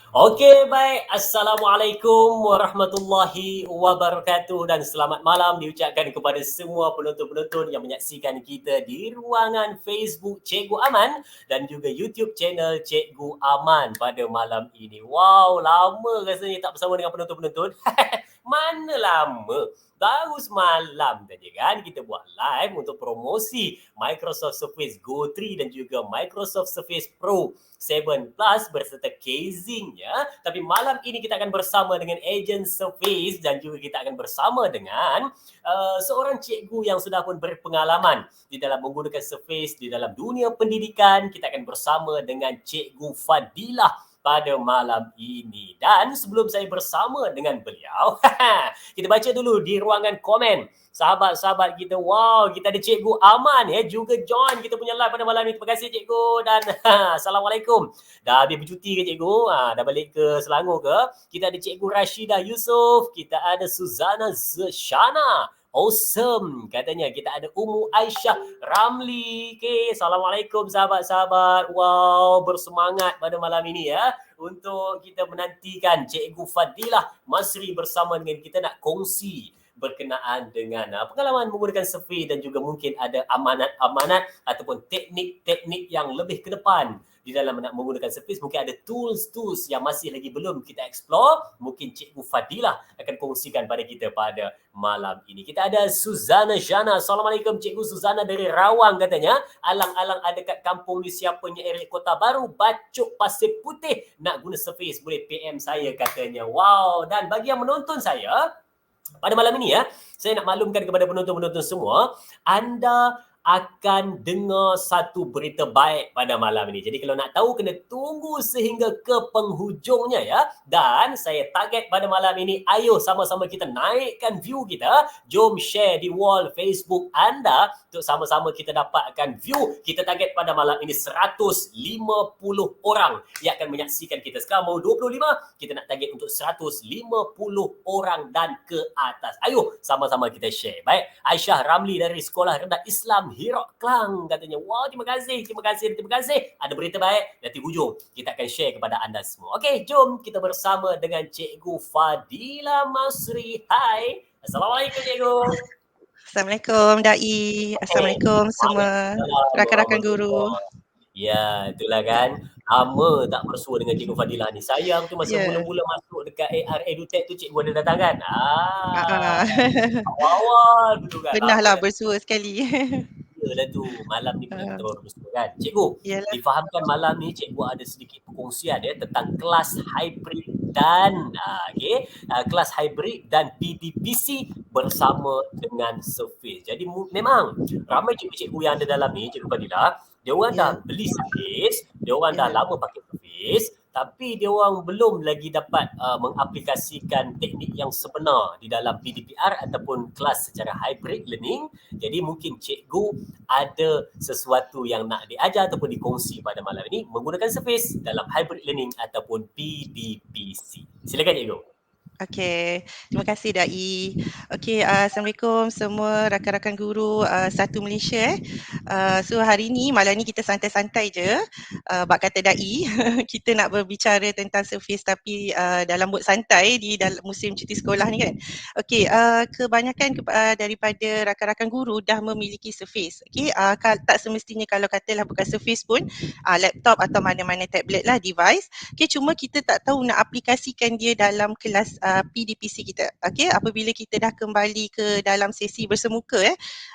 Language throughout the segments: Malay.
Okey, baik. Assalamualaikum warahmatullahi wabarakatuh dan selamat malam diucapkan kepada semua penonton-penonton yang menyaksikan kita di ruangan Facebook Cikgu Aman dan juga YouTube channel Cikgu Aman pada malam ini. Wow, lama rasanya tak bersama dengan penonton-penonton. Mana lama? Baru semalam saja kan kita buat live untuk promosi Microsoft Surface Go 3 dan juga Microsoft Surface Pro 7 Plus berserta casingnya. Tapi malam ini kita akan bersama dengan Agent Surface dan juga kita akan bersama dengan seorang cikgu yang sudah pun berpengalaman di dalam menggunakan Surface di dalam dunia pendidikan. Kita akan bersama dengan Cikgu Fadilah pada malam ini. Dan sebelum saya bersama dengan beliau, kita baca dulu di ruangan komen. Sahabat-sahabat kita, wow, kita ada Cikgu Aman ya, juga join kita punya live pada malam ini. Terima kasih Cikgu dan Assalamualaikum. Dah habis bercuti ke Cikgu? Dah balik ke Selangor ke? Kita ada Cikgu Rashidah Yusof, kita ada Suzana Zeshana. Awesome. Katanya kita ada Umu Aisyah Ramli. Okay. Assalamualaikum sahabat-sahabat. Wow, bersemangat pada malam ini ya. Untuk kita menantikan Cikgu Fadilah Masri bersama dengan kita nak kongsi berkenaan dengan pengalaman menggunakan survey dan juga mungkin ada amanat-amanat ataupun teknik-teknik yang lebih ke depan di dalam nak menggunakan surface. Mungkin ada tools-tools yang masih lagi belum kita explore. Mungkin Cikgu Fadilah akan kongsikan pada kita pada malam ini. Kita ada Suzana Jana. Assalamualaikum Cikgu Suzana dari Rawang katanya. Alang-alang ada kat kampung ni siapanya area Kota Baru, Bacok Pasir Putih. Nak guna surface boleh PM saya katanya. Wow. Dan bagi yang menonton saya, pada malam ini ya, saya nak maklumkan kepada penonton-penonton semua, anda akan dengar satu berita baik pada malam ini. Jadi kalau nak tahu kena tunggu sehingga ke penghujungnya ya. Dan saya target pada malam ini, ayo sama-sama kita naikkan view kita. Jom share di wall Facebook anda untuk sama-sama kita dapatkan view. Kita target pada malam ini 150 orang yang akan menyaksikan kita. Sekarang mau 25, kita nak target untuk 150 orang dan ke atas. Ayo sama-sama kita share. Baik, Aisyah Ramli dari Sekolah Rendah Islam Hirok Klang katanya, wow, terima kasih. Ada berita baik, nanti hujung kita akan share kepada anda semua. Okey, jom kita bersama dengan Cikgu Fadilah Masri. Hai. Assalamualaikum Cikgu. Assalamualaikum Dai. Assalamualaikum semua Waalaikumsalam rakan-rakan guru. warahmatullahi. Ya, itulah kan. Lama tak bersua dengan Cikgu Fadilah ni. Sayang tu masa Ya. mula-mula masuk dekat AR EduTech tu Cikgu ada datang kan? Ah. Awal-awal dulu kan. Lama Pernahlah dah. bersua sekali. Yalah tu, malam ni pula kita Ah, baru bersua kan. Cikgu, Yalah. difahamkan malam ni cikgu ada sedikit perkongsian ya tentang kelas hybrid dan kelas hybrid dan PDPC bersama dengan Surface. Jadi memang ramai cikgu-cikgu yang ada dalam ni, Cikgu Fadilah, dia orang dah Ya. beli Surface, dia orang dah Ya. lama pakai Surface, tapi dia orang belum lagi dapat mengaplikasikan teknik yang sebenar di dalam PDPR ataupun kelas secara hybrid learning. Jadi mungkin cikgu ada sesuatu yang nak diajar ataupun dikongsi pada malam ini menggunakan Surface dalam hybrid learning ataupun PDPC. Silakan cikgu. Okey, terima kasih Dai. Okey, Assalamualaikum semua rakan-rakan guru satu Malaysia. So hari ni, malam ni kita santai-santai je. Bak kata Dai, kita nak berbicara tentang Surface tapi dalam mood santai di dalam musim cuti sekolah ni kan. Okey, kebanyakan daripada rakan-rakan guru dah memiliki Surface. Okey, tak semestinya kalau katalah bukan Surface pun, laptop atau mana-mana tablet lah device. Okey, cuma kita tak tahu nak aplikasikan dia dalam kelas PDPC kita. Okey, apabila kita dah kembali ke dalam sesi bersemuka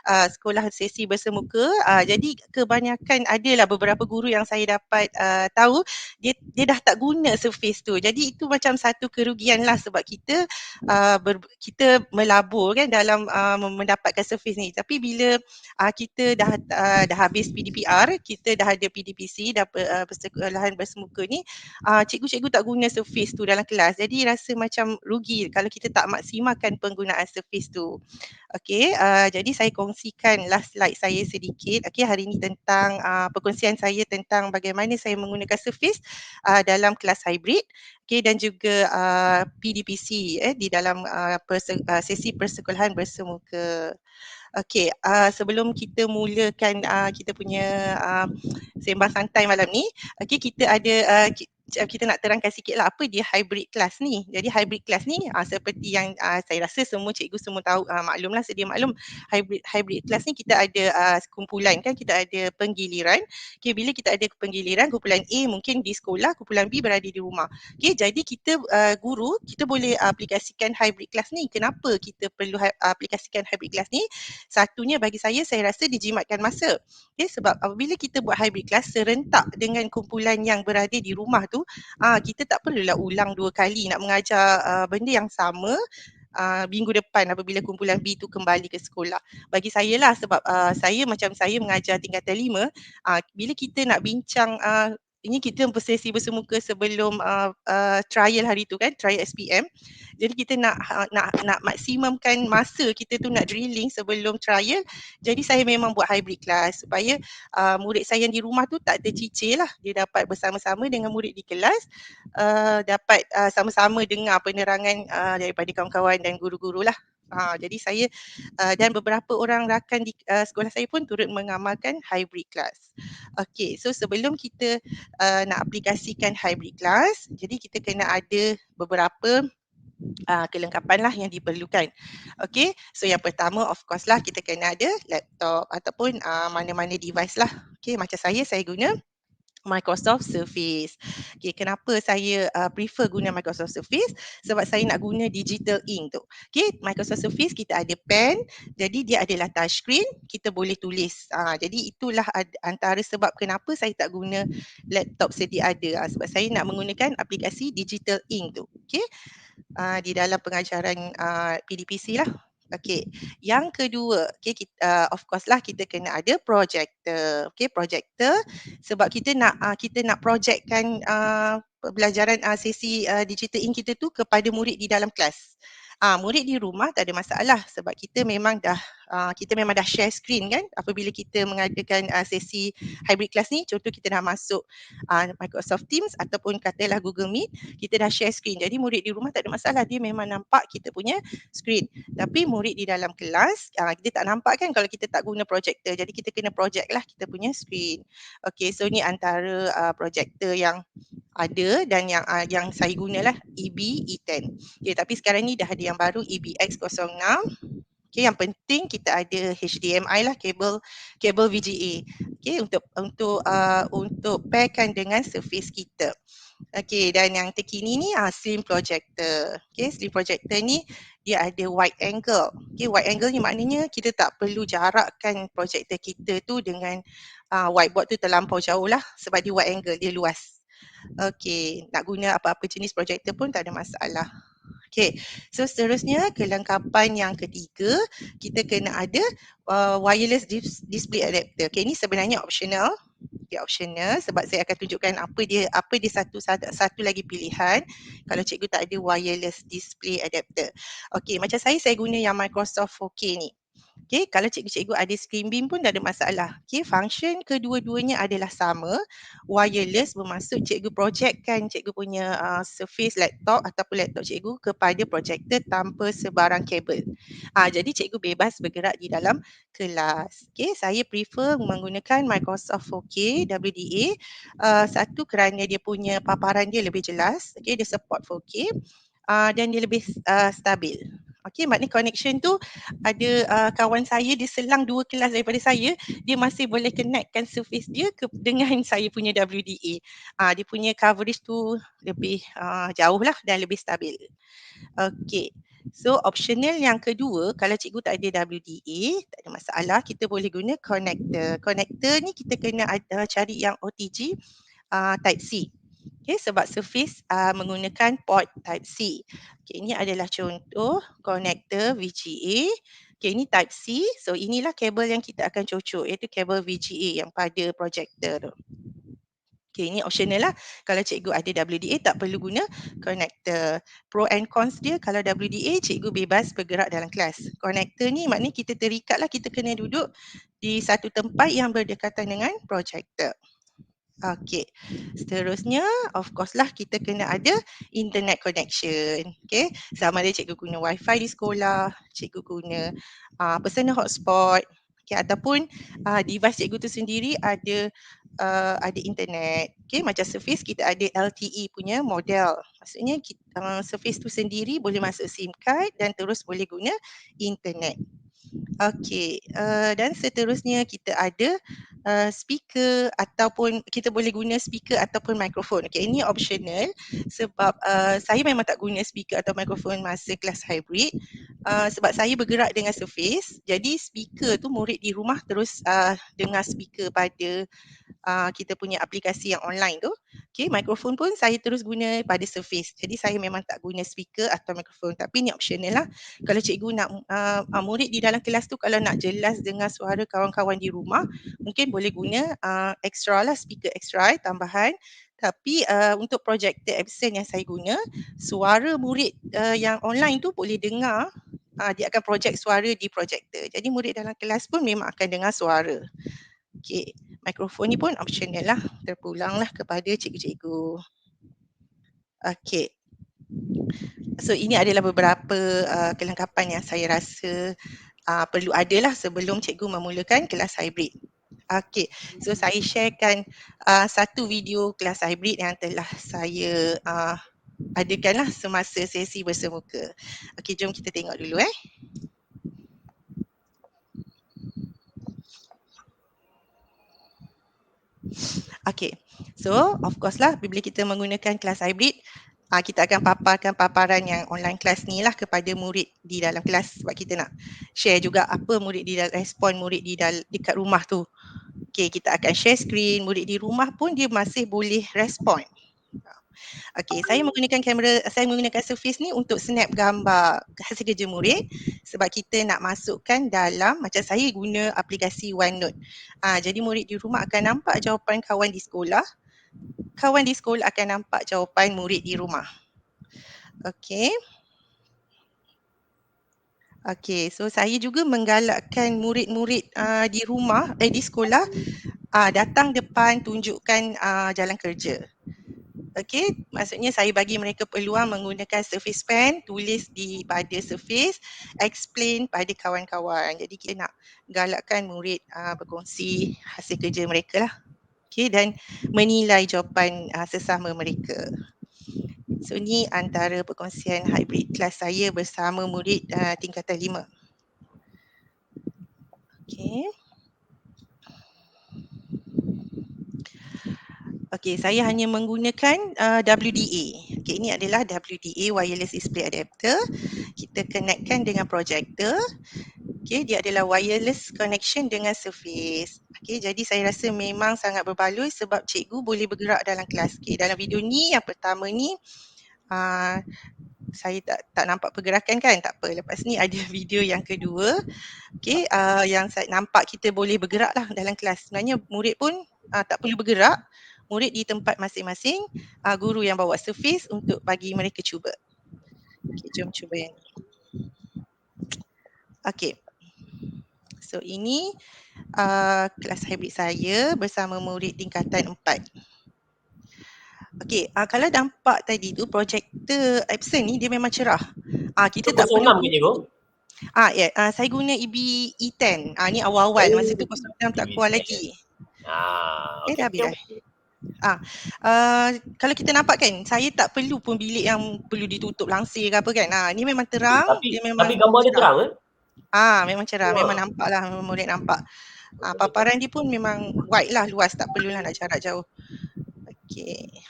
sekolah sesi bersemuka, jadi kebanyakan adalah beberapa guru yang saya dapat tahu dia dah tak guna Surface tu. Jadi itu macam satu kerugian lah sebab kita kita melabur kan dalam mendapatkan Surface ni. Tapi bila kita dah habis PDPR, kita dah ada PDPC, dah persekolahan bersemuka ni, cikgu-cikgu tak guna Surface tu dalam kelas. Jadi rasa macam rugi kalau kita tak maksimalkan penggunaan Surface tu. Okey, jadi saya kongsikan last slide saya sedikit. Okey, hari ini tentang perkongsian saya tentang bagaimana saya menggunakan Surface dalam kelas hybrid. Okey, dan juga PDPC di dalam sesi persekolahan bersemuka. Okey, sebelum kita mulakan kita punya sembang santai malam ni, okey, kita ada kita nak terangkan sikit lah apa dia hybrid class ni. Jadi hybrid class ni seperti yang saya rasa semua cikgu semua tahu, maklumlah, sedia maklum, hybrid class ni kita ada kumpulan kan, kita ada penggiliran. Okay, bila kita ada penggiliran, kumpulan A mungkin di sekolah, kumpulan B berada di rumah. Okay, jadi kita guru, kita boleh aplikasikan hybrid class ni. Kenapa kita perlu aplikasikan hybrid class ni? Satunya bagi saya rasa dijimatkan masa. Okay, sebab apabila kita buat hybrid class serentak dengan kumpulan yang berada di rumah tu, kita tak perlulah ulang 2 kali nak mengajar benda yang sama minggu depan apabila kumpulan B tu kembali ke sekolah. Bagi saya lah, sebab saya mengajar tingkatan 5, bila kita nak bincang ini kita bersesi bersemuka sebelum trial hari tu kan, trial SPM. Jadi kita nak maksimumkan masa kita tu nak drilling sebelum trial. Jadi saya memang buat hybrid class supaya murid saya yang di rumah tu tak tercicir lah. Dia dapat bersama-sama dengan murid di kelas, dapat sama-sama dengar penerangan daripada kawan-kawan dan guru-guru lah. Jadi saya dan beberapa orang rakan di sekolah saya pun turut mengamalkan hybrid class. Okey, so sebelum kita nak aplikasikan hybrid class, jadi kita kena ada beberapa kelengkapan lah yang diperlukan. Okey, so yang pertama of course lah kita kena ada laptop ataupun mana-mana device lah. Okey, macam saya guna Microsoft Surface. Okay, kenapa saya prefer guna Microsoft Surface? Sebab saya nak guna digital ink tu. Okay, Microsoft Surface kita ada pen, jadi dia adalah touchscreen, kita boleh tulis. Jadi itulah antara sebab kenapa saya tak guna laptop sedia ada. Sebab saya nak menggunakan aplikasi digital ink tu. Okay, di dalam pengajaran PDPC lah. Okey, yang kedua, okay, of course lah kita kena ada projector. Okay, projector sebab kita nak projectkan pembelajaran sesi digital ink kita tu kepada murid di dalam kelas. Murid di rumah tak ada masalah sebab kita memang dah share screen kan apabila kita mengadakan sesi hybrid class ni. Contoh kita dah masuk Microsoft Teams ataupun katalah Google Meet, kita dah share screen. Jadi murid di rumah tak ada masalah, dia memang nampak kita punya screen. Tapi murid di dalam kelas kita tak nampak kan kalau kita tak guna projector. Jadi kita kena project lah kita punya screen. Okay, so ni antara projector yang ada dan yang saya gunalah EB E10. Okay, tapi sekarang ni dah ada yang baru EBX06. Okay, yang penting kita ada HDMI lah, kabel VGA. Okay, untuk pairkan dengan surface kita. Okay, dan yang terkini ni slim projector. Okay, slim projector ni dia ada wide angle. Okay, wide angle ni maknanya kita tak perlu jarakkan projector kita tu dengan whiteboard tu terlampau jauh lah sebab dia wide angle, dia luas. Okey, nak guna apa-apa jenis projektor pun tak ada masalah. Okey, so seterusnya kelengkapan yang ketiga, kita kena ada wireless display adapter. Okey, ini sebenarnya optional. Okay, optional sebab saya akan tunjukkan apa dia satu lagi pilihan kalau cikgu tak ada wireless display adapter. Okey, macam saya guna yang Microsoft 4K ni. Okay, kalau cikgu-cikgu ada screen beam pun tak ada masalah. Okay, function kedua-duanya adalah sama. Wireless bermaksud cikgu projectkan cikgu punya surface laptop ataupun laptop cikgu kepada projector tanpa sebarang kabel. Jadi cikgu bebas bergerak di dalam kelas. Okay, saya prefer menggunakan Microsoft 4K WDA. Satu kerana dia punya paparan dia lebih jelas. Okay, dia support 4K. Dan dia lebih stabil. Okay, maknanya connection tu ada kawan saya dia selang 2 kelas daripada saya, dia masih boleh connectkan surface dia dengan saya punya WDA. Dia punya coverage tu lebih jauh lah dan lebih stabil. Okay, so optional yang kedua, kalau cikgu tak ada WDA, tak ada masalah, kita boleh guna connector. Connector ni kita kena cari yang OTG Type-C. Okay, sebab surface menggunakan port Type-C. Okay, ini adalah contoh konektor VGA. Okay, ini Type-C. So inilah kabel yang kita akan cocok, iaitu kabel VGA yang pada projector tu. Okay, ini optional lah. Kalau cikgu ada WDA tak perlu guna konektor. Pro and cons dia, kalau WDA cikgu bebas bergerak dalam kelas. Konektor ni maknanya kita terikat lah, kita kena duduk di satu tempat yang berdekatan dengan projector. Okey, seterusnya of course lah kita kena ada internet connection. Okey, sama ada cikgu guna wifi di sekolah, cikgu guna personal hotspot, okay, ataupun device cikgu tu sendiri ada ada internet. Okay, macam Surface kita ada LTE punya model. Maksudnya Surface tu sendiri boleh masuk SIM card dan terus boleh guna internet. Okey, dan seterusnya kita ada speaker ataupun kita boleh guna speaker ataupun mikrofon. Okey, ini optional sebab saya memang tak guna speaker atau mikrofon masa kelas hybrid sebab saya bergerak dengan Surface. Jadi speaker tu murid di rumah terus dengar speaker pada kita punya aplikasi yang online tu. Okay, mikrofon pun saya terus guna pada Surface. Jadi saya memang tak guna speaker atau mikrofon. Tapi ni optional lah. Kalau cikgu nak murid di dalam kelas tu kalau nak jelas dengar suara kawan-kawan di rumah, mungkin boleh guna extra lah, speaker extra tambahan. Tapi untuk projector Epson yang saya guna, suara murid yang online tu boleh dengar, dia akan project suara di projector. Jadi murid dalam kelas pun memang akan dengar suara. Okey, mikrofon ni pun optional lah, terpulanglah kepada cikgu-cikgu. Okey. So ini adalah beberapa kelengkapan yang saya rasa perlu ada lah sebelum cikgu memulakan kelas hybrid. Okey, so saya sharekan satu video kelas hybrid yang telah saya adakanlah semasa sesi bersemuka. Okey, jom kita tengok dulu . Okay, so of course lah bila kita menggunakan kelas hybrid, kita akan paparkan paparan yang online class ni lah kepada murid di dalam kelas sebab kita nak share juga apa murid di dalam respon murid di dalam dekat rumah tu. Okay, kita akan share screen, murid di rumah pun dia masih boleh respon. Okay, saya menggunakan Surface ni untuk snap gambar hasil kerja murid sebab kita nak masukkan dalam, macam saya guna aplikasi OneNote. Jadi murid di rumah akan nampak jawapan kawan di sekolah, kawan di sekolah akan nampak jawapan murid di rumah. Okay. Okay, so saya juga menggalakkan murid-murid di rumah, di sekolah datang depan tunjukkan jalan kerja. Okay, maksudnya saya bagi mereka peluang menggunakan Surface Pen, tulis pada Surface, explain pada kawan-kawan. Jadi kita nak galakkan murid berkongsi hasil kerja mereka lah. Okay, dan menilai jawapan sesama mereka. So ni antara perkongsian hybrid kelas saya bersama murid tingkatan 5. Okay. Okey, saya hanya menggunakan WDA. Okey, ini adalah WDA Wireless Display Adapter. Kita connectkan dengan projector. Okey, dia adalah wireless connection dengan Surface. Okey, jadi saya rasa memang sangat berbaloi sebab cikgu boleh bergerak dalam kelas. Okey, dalam video ni yang pertama ni saya tak nampak pergerakan kan? Tak apa, lepas ni ada video yang kedua. Okey, yang saya nampak kita boleh bergerak lah dalam kelas. Sebenarnya murid pun tak perlu bergerak. Murid di tempat masing-masing, guru yang bawa Surface untuk bagi mereka cuba. Okay, jom cuba yang ni. Okay. So ini kelas hybrid saya bersama murid tingkatan 4. Okay, kalau nampak tadi tu projector Epson ni dia memang cerah. Kita tak perlu. 06 ke cikgu? Saya guna EB E10. Ni awal-awal masa tu 06 tak keluar lagi. Okay. Dah habis dah. Kalau kita nampak kan, saya tak perlu pun bilik yang perlu ditutup langsir ke apa kan. Ni memang terang. Tapi gambar dia terang memang cerah, memang nampak lah, memang murid nampak. Paparan dia pun memang wide lah, luas, tak perlulah nak jarak jauh. Okay,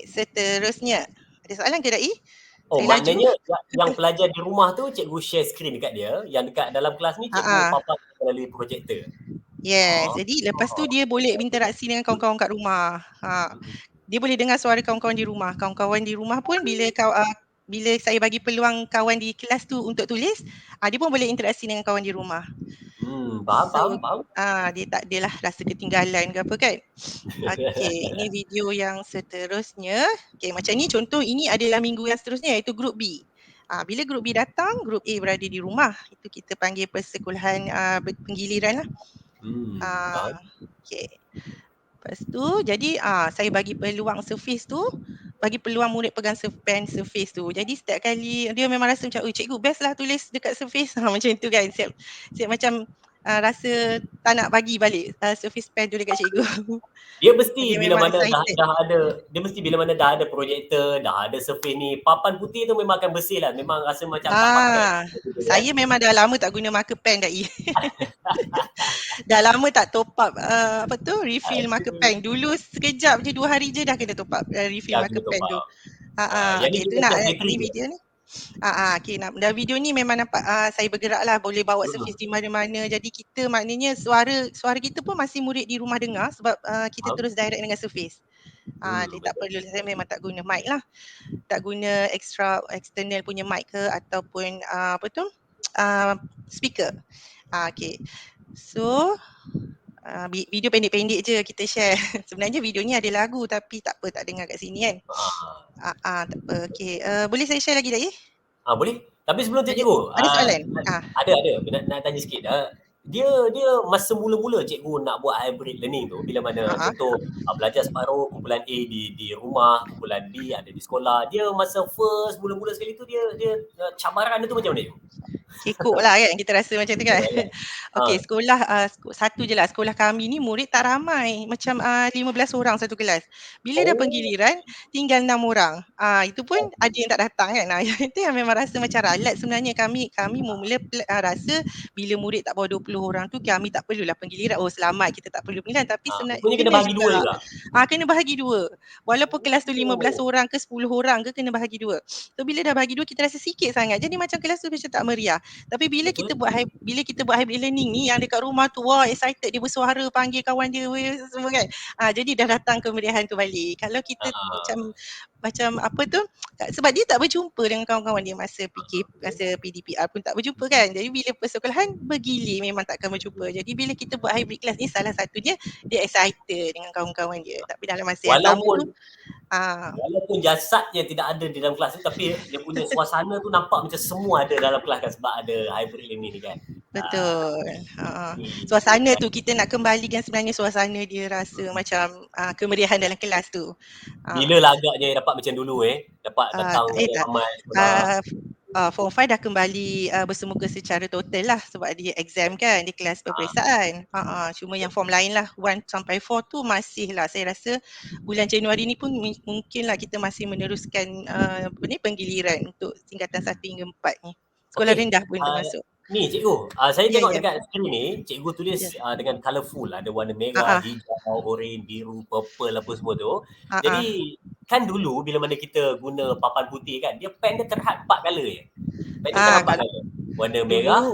seterusnya. Ada soalan ke Dai? Maknanya yang pelajar di rumah tu cikgu share screen dekat dia, yang dekat dalam kelas ni cikgu paparkan melalui projector. Yes, jadi lepas tu dia boleh berinteraksi dengan kawan-kawan kat rumah. Dia boleh dengar suara kawan-kawan di rumah. Kawan-kawan di rumah pun bila saya bagi peluang kawan di kelas tu untuk tulis, dia pun boleh interaksi dengan kawan di rumah. Faham. Dia tak adalah rasa ketinggalan ke apa kan. Okay, ini video yang seterusnya. Okay, macam ni contoh, ini adalah minggu yang seterusnya iaitu grup B. Bila grup B datang, grup A berada di rumah. Itu kita panggil persekolahan penggiliran lah. Okay. Lepas tu, jadi saya bagi peluang Surface tu, bagi peluang murid pegang pen Surface tu. Jadi setiap kali dia memang rasa macam, cikgu best lah tulis dekat Surface. Macam tu kan. Siap macam rasa tak nak bagi balik surface pen tu dekat cikgu. Dia mesti Dia bila memang mana excited. dah ada, dia mesti bila mana dah ada projektor, dah ada surface ni, papan putih tu memang akan bersih lah. Memang rasa macam tak pakai. Saya memang dah lama tak guna marker pen dah. Dah lama tak top up refill marker pen. Dulu sekejap je 2 hari je dah kena top up refill Dah marker kena top pen tu. up. Yang ni Okey tu kita nak charge bateri ni je. video ni. Okey dalam video ni memang nampak saya bergerak lah, boleh bawa surface di mana-mana. Jadi kita maknanya suara kita pun masih murid di rumah dengar sebab kita terus direct dengan surface. Jadi tak perlu, saya memang tak guna mic lah. Tak guna external punya mic ke ataupun speaker. Okey. So video pendek-pendek je kita share. Sebenarnya video ni ada lagu tapi tak apa, tak dengar kat sini kan. Tak apa. Okey. Boleh saya share lagi tak Boleh. Tapi sebelum tu cikgu, ada soalan? ada. Nak tanya sikit. Dia masa mula-mula cikgu nak buat hybrid learning tu, bila mana contoh belajar separuh, kumpulan A di rumah, kumpulan B ada di sekolah. Dia masa first mula-mula sekali tu dia cabaran dia tu macam mana cikgu? Kekok lah kan, kita rasa macam tu kan. Okey, sekolah satu je lah, sekolah kami ni murid tak ramai, macam 15 orang satu kelas. Bila dah penggiliran tinggal 6 orang. Itu pun ada yang tak datang kan. Itu yang memang rasa macam ralat sebenarnya. Kami mula rasa bila murid tak bawah 20 orang tu kami tak perlulah penggiliran. Oh selamat, kita tak perlu penggiliran, tapi sebenarnya kena bahagi dua juga. Kena bahagi dua. Walaupun kelas tu 15 orang ke 10 orang ke, kena bahagi dua. So bila dah bahagi dua kita rasa sikit sangat. Jadi macam kelas tu macam tak meriah. Tapi bila kita buat hybrid learning ni, yang dekat rumah tu wah excited, dia bersuara panggil kawan dia semua kan. Jadi dah datang kemeriahan tu balik. Kalau kita macam apa tu, sebab dia tak berjumpa dengan kawan-kawan dia masa PDPR pun tak berjumpa kan. Jadi bila persekolahan bergilir memang takkan berjumpa. Jadi bila kita buat hybrid class ni, salah satunya dia excited dengan kawan-kawan dia. Tapi dalam masa yang sama tu walaupun jasadnya tidak ada di dalam kelas tu, tapi dia punya suasana tu nampak macam semua ada dalam kelas kan, sebab ada hybrid learning ni kan. Betul. Suasana tu kita nak kembalikan sebenarnya, suasana dia rasa macam kemeriahan dalam kelas tu. Bila lah agaknya dapat macam dulu dapat datang ramai sekolah. Form 5 dah kembali bersemuka secara total lah sebab dia exam kan, dia kelas peperiksaan. Cuma yang form lain lah 1 sampai 4 tu masih lah, saya rasa bulan Januari ni pun mungkin lah kita masih meneruskan penggiliran untuk tingkatan 1 hingga 4 ni. Sekolah rendah pun termasuk. Ni cikgu, saya tengok dekat skrin ni, cikgu tulis dengan colourful, ada warna merah, hijau, oren, biru, purple apa semua tu. Jadi kan dulu bila mana kita guna papan putih kan, dia pen dia terhad 4 colour je. Pen dia terhad 4 colour. Warna merah,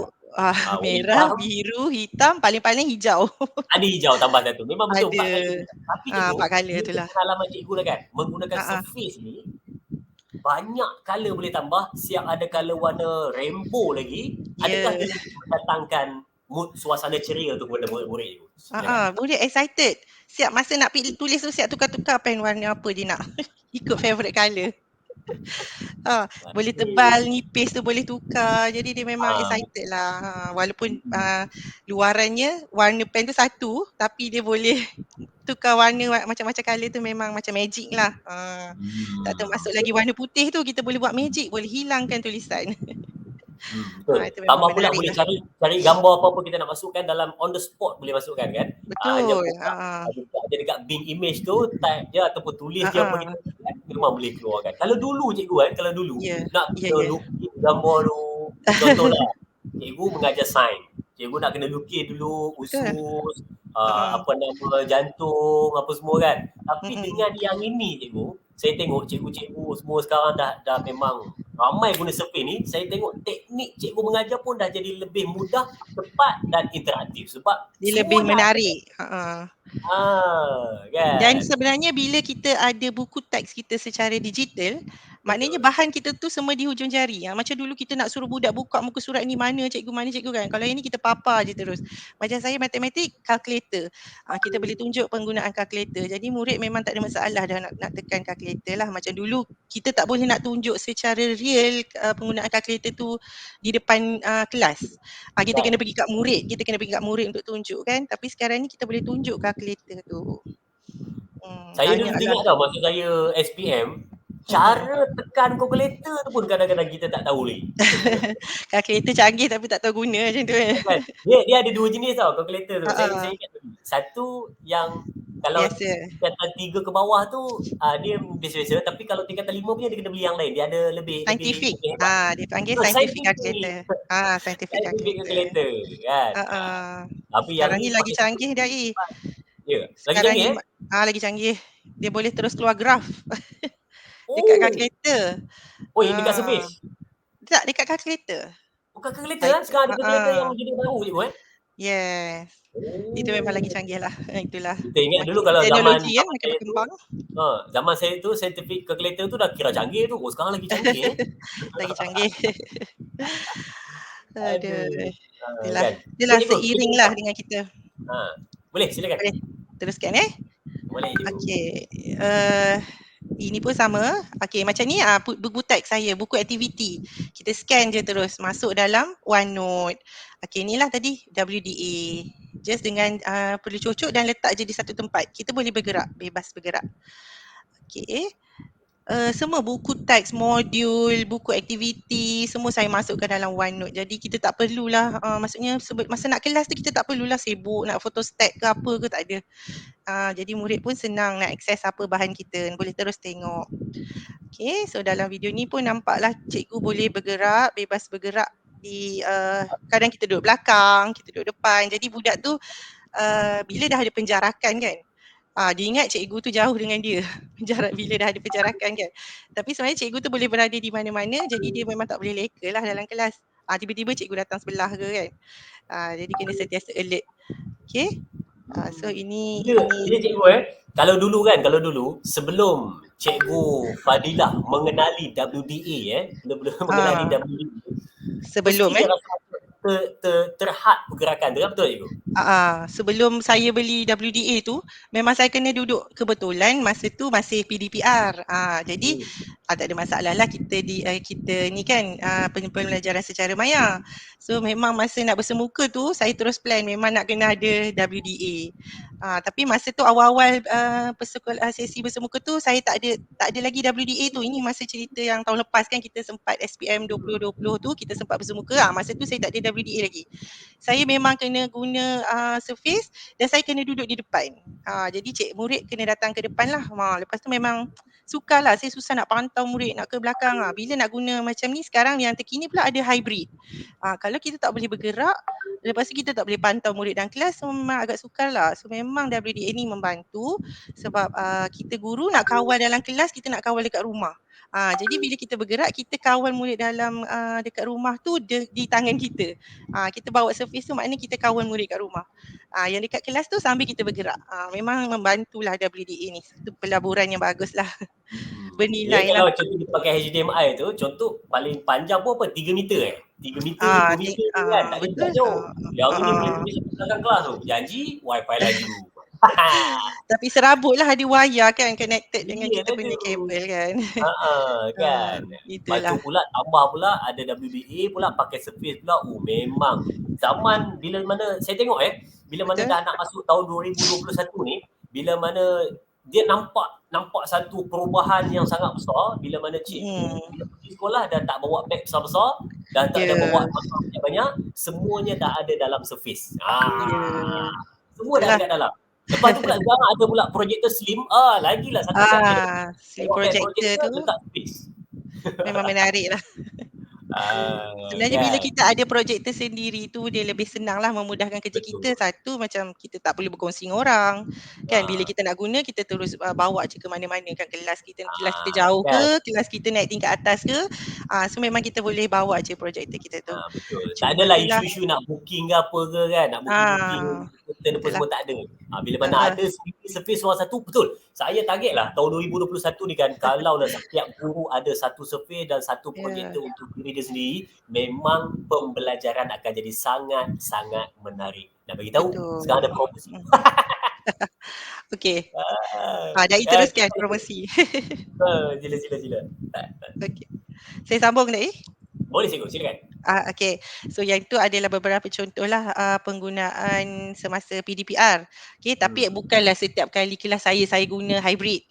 merah, biru, hitam, paling-paling hijau. Ada hijau tambah satu. Memang betul 4 colour. Tapi cikgu, 4 colour tu lah. Pengalaman cikgu lah kan, menggunakan surface ni, banyak colour boleh tambah, siap ada colour warna rainbow lagi. Adakah dia mendatangkan mood suasana ceria untuk kepada murid-murid itu? Murid excited. Siap masa nak tulis tu siap tukar-tukar pen warna apa dia nak. Ikut favourite colour. Boleh tebal, nipis tu boleh tukar. Jadi dia memang excited lah. Walaupun luarannya warna pen tu satu, tapi dia boleh tukar warna macam-macam colour tu memang macam magic lah. Tak termasuk lagi warna putih tu, kita boleh buat magic, boleh hilangkan tulisan. Betul. Tambah pula boleh cari gambar apa-apa kita nak masukkan dalam on the spot, boleh masukkan kan. Betul. Ada dekat Bing image tu, type je ataupun tulis je apa kita memang boleh keluarkan. Kalau dulu cikgu nak lukis gambar tu, contohlah cikgu mengajar sains, cikgu nak kena lukis dulu usus, apa nama jantung apa semua kan. Tapi dengan yang ini cikgu, saya tengok cikgu-cikgu semua sekarang dah memang ramai guna survey ni. Saya tengok teknik cikgu mengajar pun dah jadi lebih mudah, cepat dan interaktif sebab dia lebih menarik. Kan. Dan sebenarnya bila kita ada buku teks kita secara digital, maknanya bahan kita tu semua di hujung jari. Macam dulu kita nak suruh budak buka muka surat ni mana cikgu kan. Kalau ini kita papar je terus. Macam saya matematik, calculator. Kita boleh tunjuk penggunaan calculator. Jadi murid memang tak ada masalah dah nak tekan calculator lah. Macam dulu kita tak boleh nak tunjuk secara real penggunaan calculator tu di depan kelas. Kita kena pergi kat murid, untuk tunjuk kan. Tapi sekarang ni kita boleh tunjuk calculator tu. Saya dulu ingat tau masa saya SPM, Cara tekan kalkulator tu pun kadang-kadang kita tak tahu lagi. Kalkulator canggih tapi tak tahu guna macam tu kan. Kan? Dia ada 2 jenis tau kalkulator tu. Saya Ha, ingat dulu. Satu yang kalau biasa. tingkatan 3 ke bawah tu dia biasa-biasa, tapi kalau tingkatan 5 punya dia kena beli yang lain. Dia ada lebih lebih Scientific. lebih hebat. Dia panggil Scientific scientific calculator. Scientific scientific calculator. calculator kan. Tapi yang Sekarang ni ni lagi pakai canggih dah ya, lagi Sekarang canggih ni eh? lagi canggih. Dia boleh terus keluar graf dekat Oh. kalkulator. Oh, yang dekat Ah, surface. tak dekat kalkulator. Bukan kalkulator Ah, kan? itu, Sekarang ada kalkulator yang jenis baru je eh. yes. Itu memang lagi Oh. canggih lah. Itulah. Kita ingat dulu Makin kalau zaman teknologi kan zaman makin saya tu, berkembang. zaman saya tu scientific calculator tu dah kira canggih tu. Oh, sekarang lagi canggih eh. Lagi canggih. Aduh. Aduh. Itulah. Kan. Itulah Okey cikgu, kita seiring lah cakap. dengan kita. Boleh silakan. Boleh teruskan Boleh cikgu. Okey. Ini pun sama. Okey, macam ni buku teks saya, buku aktiviti. Kita scan je terus masuk dalam OneNote. Okey, inilah tadi WDA. Just dengan perlu cocok dan letak je di satu tempat. Kita boleh bergerak, bebas bergerak. Okey. Semua buku teks, modul, buku aktiviti, semua saya masukkan dalam OneNote. Jadi kita tak perlulah, maksudnya masa nak kelas tu kita tak perlulah sibuk nak photostat ke apa ke, tak ada. Jadi murid pun senang nak akses apa bahan kita, boleh terus tengok. Okay, so dalam video ni pun nampaklah cikgu boleh bergerak, bebas bergerak di kadang kita duduk belakang, kita duduk depan. Jadi budak tu bila dah ada penjarakan kan, dia ingat cikgu tu jauh dengan dia. Bila dah ada penjarakan kan. Tapi sebenarnya cikgu tu boleh berada di mana-mana, jadi dia memang tak boleh leka lah dalam kelas. Tiba-tiba cikgu datang sebelah ke kan. Jadi kena sentiasa alert. Okay. So ini Dia cikgu kalau dulu sebelum cikgu Fadilah mengenali WDA benar-benar mengenali WDA, mesti sebelum dia rasa terhad pergerakan tu kan, betul cikgu? Sebelum saya beli WDA tu, memang saya kena duduk, kebetulan masa tu masih PDPR. Jadi tak ada masalah lah, kita ni kan pembelajaran secara maya. So memang masa nak bersemuka tu saya terus plan memang nak kena ada WDA. Tapi masa tu awal-awal sesi bersemuka tu saya tak ada lagi WDA tu. Ini masa cerita yang tahun lepas kan, kita sempat SPM 2020 tu kita sempat bersemuka. Masa tu saya tak ada WDA lagi. Saya memang kena guna surface dan saya kena duduk di depan. Jadi murid kena datang ke depan lah. Lepas tu memang sukar lah, saya susah nak pantau murid nak ke belakang. Bila nak guna macam ni, sekarang yang terkini pula ada hybrid. Kalau kita tak boleh bergerak, lepas tu kita tak boleh pantau murid dalam kelas, so memang agak sukar lah. So memang WDA ni membantu sebab kita guru nak kawal dalam kelas, kita nak kawal dekat rumah. Jadi bila kita bergerak, kita kawal murid dalam dekat rumah tu di tangan kita. Kita bawa surface tu, maknanya kita kawal murid kat rumah. Yang dekat kelas tu sambil kita bergerak. Memang membantulah WDA ni. Satu pelaburan yang bagus lah. Dia Bernilai lah. kalau contoh dia pakai HDMI tu, contoh paling panjang pun 3 meter 3 meter, 2 meter kan, tak boleh Betul. jauh. Yang ini boleh pergi sampai belakang kelas tu. Janji wifi laju. Tapi serabut lah, ada wayar kan connected dengan kita punya kabel kan. Kan. Lepas tu pula tambah pula ada WDA pula, pakai surface pula. Memang zaman bila mana saya tengok bila mana dah nak masuk tahun 2021 ni, bila mana dia nampak satu perubahan yang sangat besar bila mana cikgu bila pergi sekolah dah tak bawa beg besar-besar, dah tak ada bawa banyak-banyak, semuanya dah ada dalam surface. Semua dah ada kat dalam. Lepas tu pula sekarang ada pula projector slim. Lagilah satu slim projector tu letak space. memang menarik lah. Sebenarnya bila kita ada projektor sendiri tu, dia lebih senang lah memudahkan kerja kita. Satu, macam kita tak perlu berkongsi dengan orang kan. Bila kita nak guna, kita terus bawa je ke mana-mana kan. Kelas kita jauh ke, kelas kita naik tingkat atas ke, so memang kita boleh bawa je projektor kita tu. Betul. Tak adalah isu-isu nak booking ke apa ke kan, nak booking apa semua tak ada. Bila mana ada surface ruang satu, betul. Saya target lah tahun 2021 ni kan, kalau lah setiap guru ada satu surface dan satu projektor untuk diri dia sendiri, memang pembelajaran akan jadi sangat-sangat menarik. Nak bagi tahu, sekarang ada promosi. Okey. Dah teruskan promosi. Sila. Okey. Saya sambung tak Boleh cikgu, silakan. Okay, so yang itu adalah beberapa contoh lah penggunaan semasa PDPR. Okay, tapi bukanlah setiap kali kelas saya guna hybrid.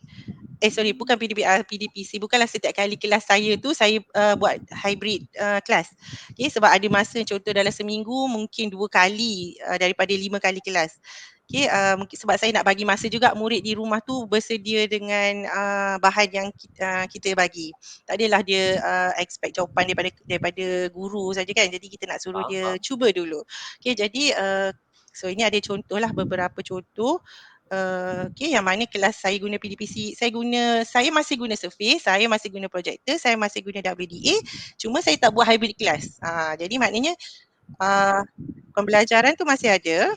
bukan PDPC, bukanlah setiap kali kelas saya tu saya buat hybrid kelas. Okay, sebab ada masa contoh dalam seminggu mungkin 2 kali daripada 5 kali kelas. Okay, mungkin sebab saya nak bagi masa juga murid di rumah tu bersedia dengan bahan yang kita bagi. Tak adalah dia expect jawapan daripada guru saja kan. Jadi kita nak suruh dia cuba dulu. Okay, jadi so ini ada contohlah, beberapa contoh. Okay, yang mana kelas saya guna PDPC, saya masih guna Surface, saya masih guna projector, saya masih guna WDA, cuma saya tak buat hybrid class. Jadi maknanya pembelajaran tu masih ada.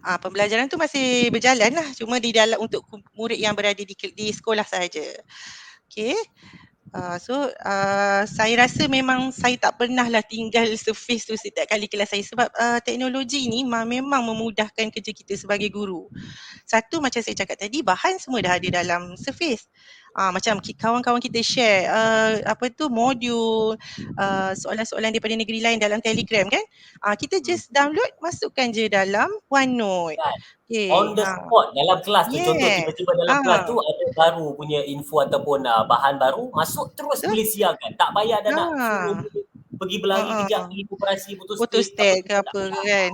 Pembelajaran tu masih berjalan lah, cuma di dalam untuk murid yang berada di sekolah sahaja. Okay. Saya rasa memang saya tak pernah lah tinggal Surface tu setiap kali kelas saya, sebab teknologi ni memang memudahkan kerja kita sebagai guru. Satu, macam saya cakap tadi, bahan semua dah ada dalam Surface. Macam kawan-kawan kita share modul, soalan-soalan daripada negeri lain dalam Telegram kan. Kita just download, masukkan je dalam OneNote. On the spot dalam kelas tu, contoh tiba-tiba dalam kelas tu ada baru punya info ataupun bahan baru, masuk terus boleh siarkan. Tak payah dah nak suruh pergi berlari kejap, pergi koperasi photostat ke apa kan.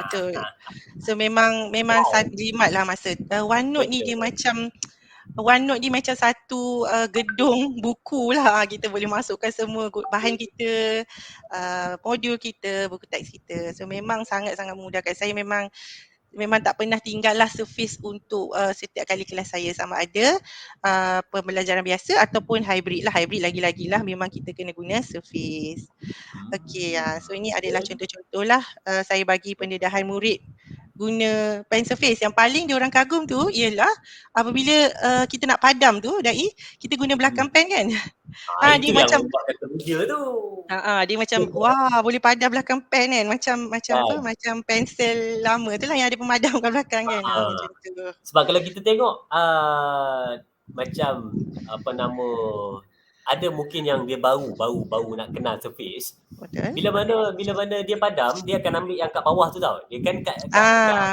Betul. So memang jimat lah masa. OneNote ni dia macam satu gedung buku lah. Kita boleh masukkan semua bahan kita, modul kita, buku teks kita. So memang sangat-sangat memudahkan. Saya memang tak pernah tinggal lah Surface untuk setiap kali kelas saya, sama ada pembelajaran biasa ataupun hybrid lah. Hybrid lagi-lagi lah memang kita kena guna Surface. Okay, so ini adalah contoh-contoh lah saya bagi pendedahan murid guna pen Surface. Yang paling diorang kagum tu ialah apabila kita nak padam tu, Dai, kita guna belakang pen kan. Dia macam dia tu. Dia macam wah, boleh padam belakang pen kan, macam pensel lama tu lah yang ada pemadam kat belakang kan. Macam tu. Sebab kalau kita tengok macam ada mungkin yang dia baru nak kenal Surface. Bila mana dia padam, dia akan ambil yang kat bawah tu tau. Dia kan kat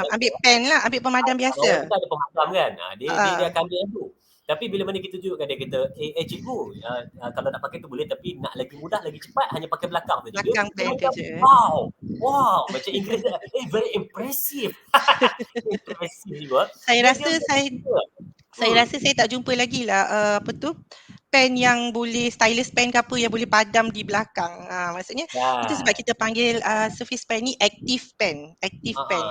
ambil pen lah, ambil pemadam biasa. Kita ada pemadam kan. Dia akan ambil tu. Tapi bila mana kita tunjukkan dia kata, cikgu, kalau nak pakai tu boleh, tapi nak lagi mudah, lagi cepat, hanya pakai belakang tu. Belakang pen tu je. Wow, macam Inggeris, very impressive. Impressive juga. Saya rasa saya tak jumpa lagi lah pen yang boleh, stylus pen ke apa yang boleh padam di belakang. Maksudnya itu sebab kita panggil Surface pen ni active pen. Active pen.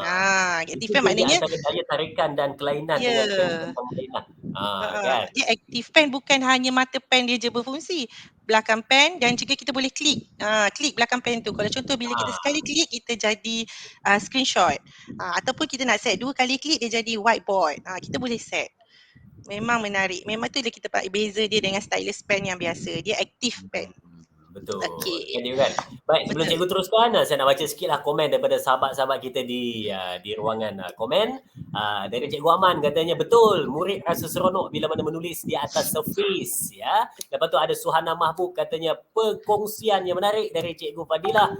Active pen maknanya daya tarikan dan kelainan dengan pen lain lah. Kan? Dia active pen bukan hanya mata pen dia je berfungsi. Belakang pen, dan juga kita boleh klik. Klik belakang pen tu. Kalau contoh bila kita sekali klik, kita jadi screenshot. Ataupun kita nak set 2 kali klik, dia jadi whiteboard. Kita boleh set. Memang menarik. Memang tu kita beza dia dengan stylus pen yang biasa. Dia active pen. Betul. Okay. Kan? Baik, sebelum cikgu teruskan, saya nak baca sikit lah komen daripada sahabat-sahabat kita di ruangan komen. Dari Cikgu Aman katanya, betul, murid rasa seronok bila mana menulis di atas Surface. Ya. Lepas tu ada Suhana Mahbub katanya, perkongsian yang menarik dari Cikgu Fadilah.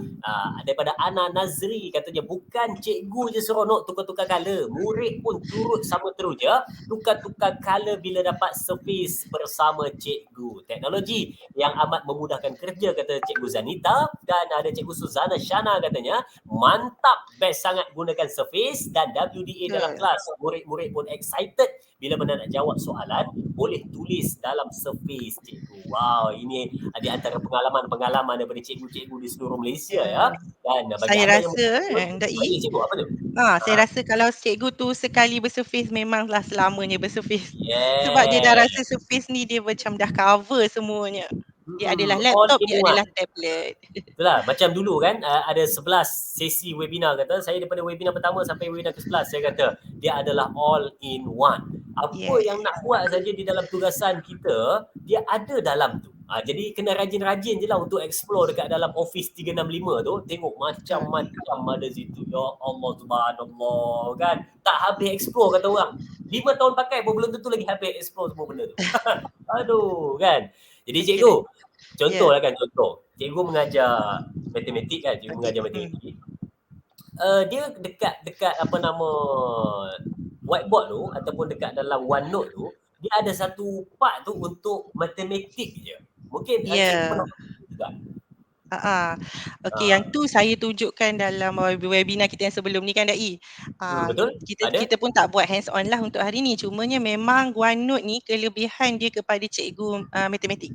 Daripada Ana Nazri katanya, bukan cikgu je seronok tukar-tukar color, murid pun turut sama teruja tukar-tukar color bila dapat Surface bersama cikgu. Teknologi yang amat memudahkan kerja, kata Cikgu Zanita. Dan ada Cikgu Suzana Shana katanya, mantap, best sangat gunakan Surface dan WDA dalam kelas. Murid-murid pun excited bila mana nak jawab soalan, boleh tulis dalam Surface, cikgu. Wow, ini di antara pengalaman daripada cikgu-cikgu di seluruh Malaysia ya. Dan saya rasa cikgu apa tu? Saya rasa kalau cikgu tu sekali bersurface, memanglah selamanya bersurface. Yes. Sebab dia dah rasa Surface ni dia macam dah cover semuanya. Dia adalah laptop, dia adalah tablet. Itulah, macam dulu kan, ada 11 sesi webinar kata. Saya daripada webinar pertama sampai webinar ke-11, saya kata dia adalah all in one. Apa yang nak buat saja di dalam tugasan kita, dia ada dalam tu. Jadi kena rajin-rajin je lah untuk explore dekat dalam Office 365 tu. Tengok macam-macam ada situ. Ya Allah, subhanallah kan. Tak habis explore kata orang. 5 tahun pakai pun belum tentu lagi habis explore semua benda tu. Aduh kan. Jadi cikgu, contohlah kan, cikgu mengajar matematik kan, cikgu mengajar matematik. Dia dekat whiteboard tu ataupun dekat dalam OneNote tu, dia ada satu part tu untuk matematik je. Mungkin cikgu Ya. pernah juga. Okey, yang Ah, tu saya tunjukkan dalam webinar kita yang sebelum ni kan Dai. betul? Kita Ada? kita pun tak buat hands on lah untuk hari ni. Cumanya memang OneNote ni kelebihan dia kepada cikgu matematik.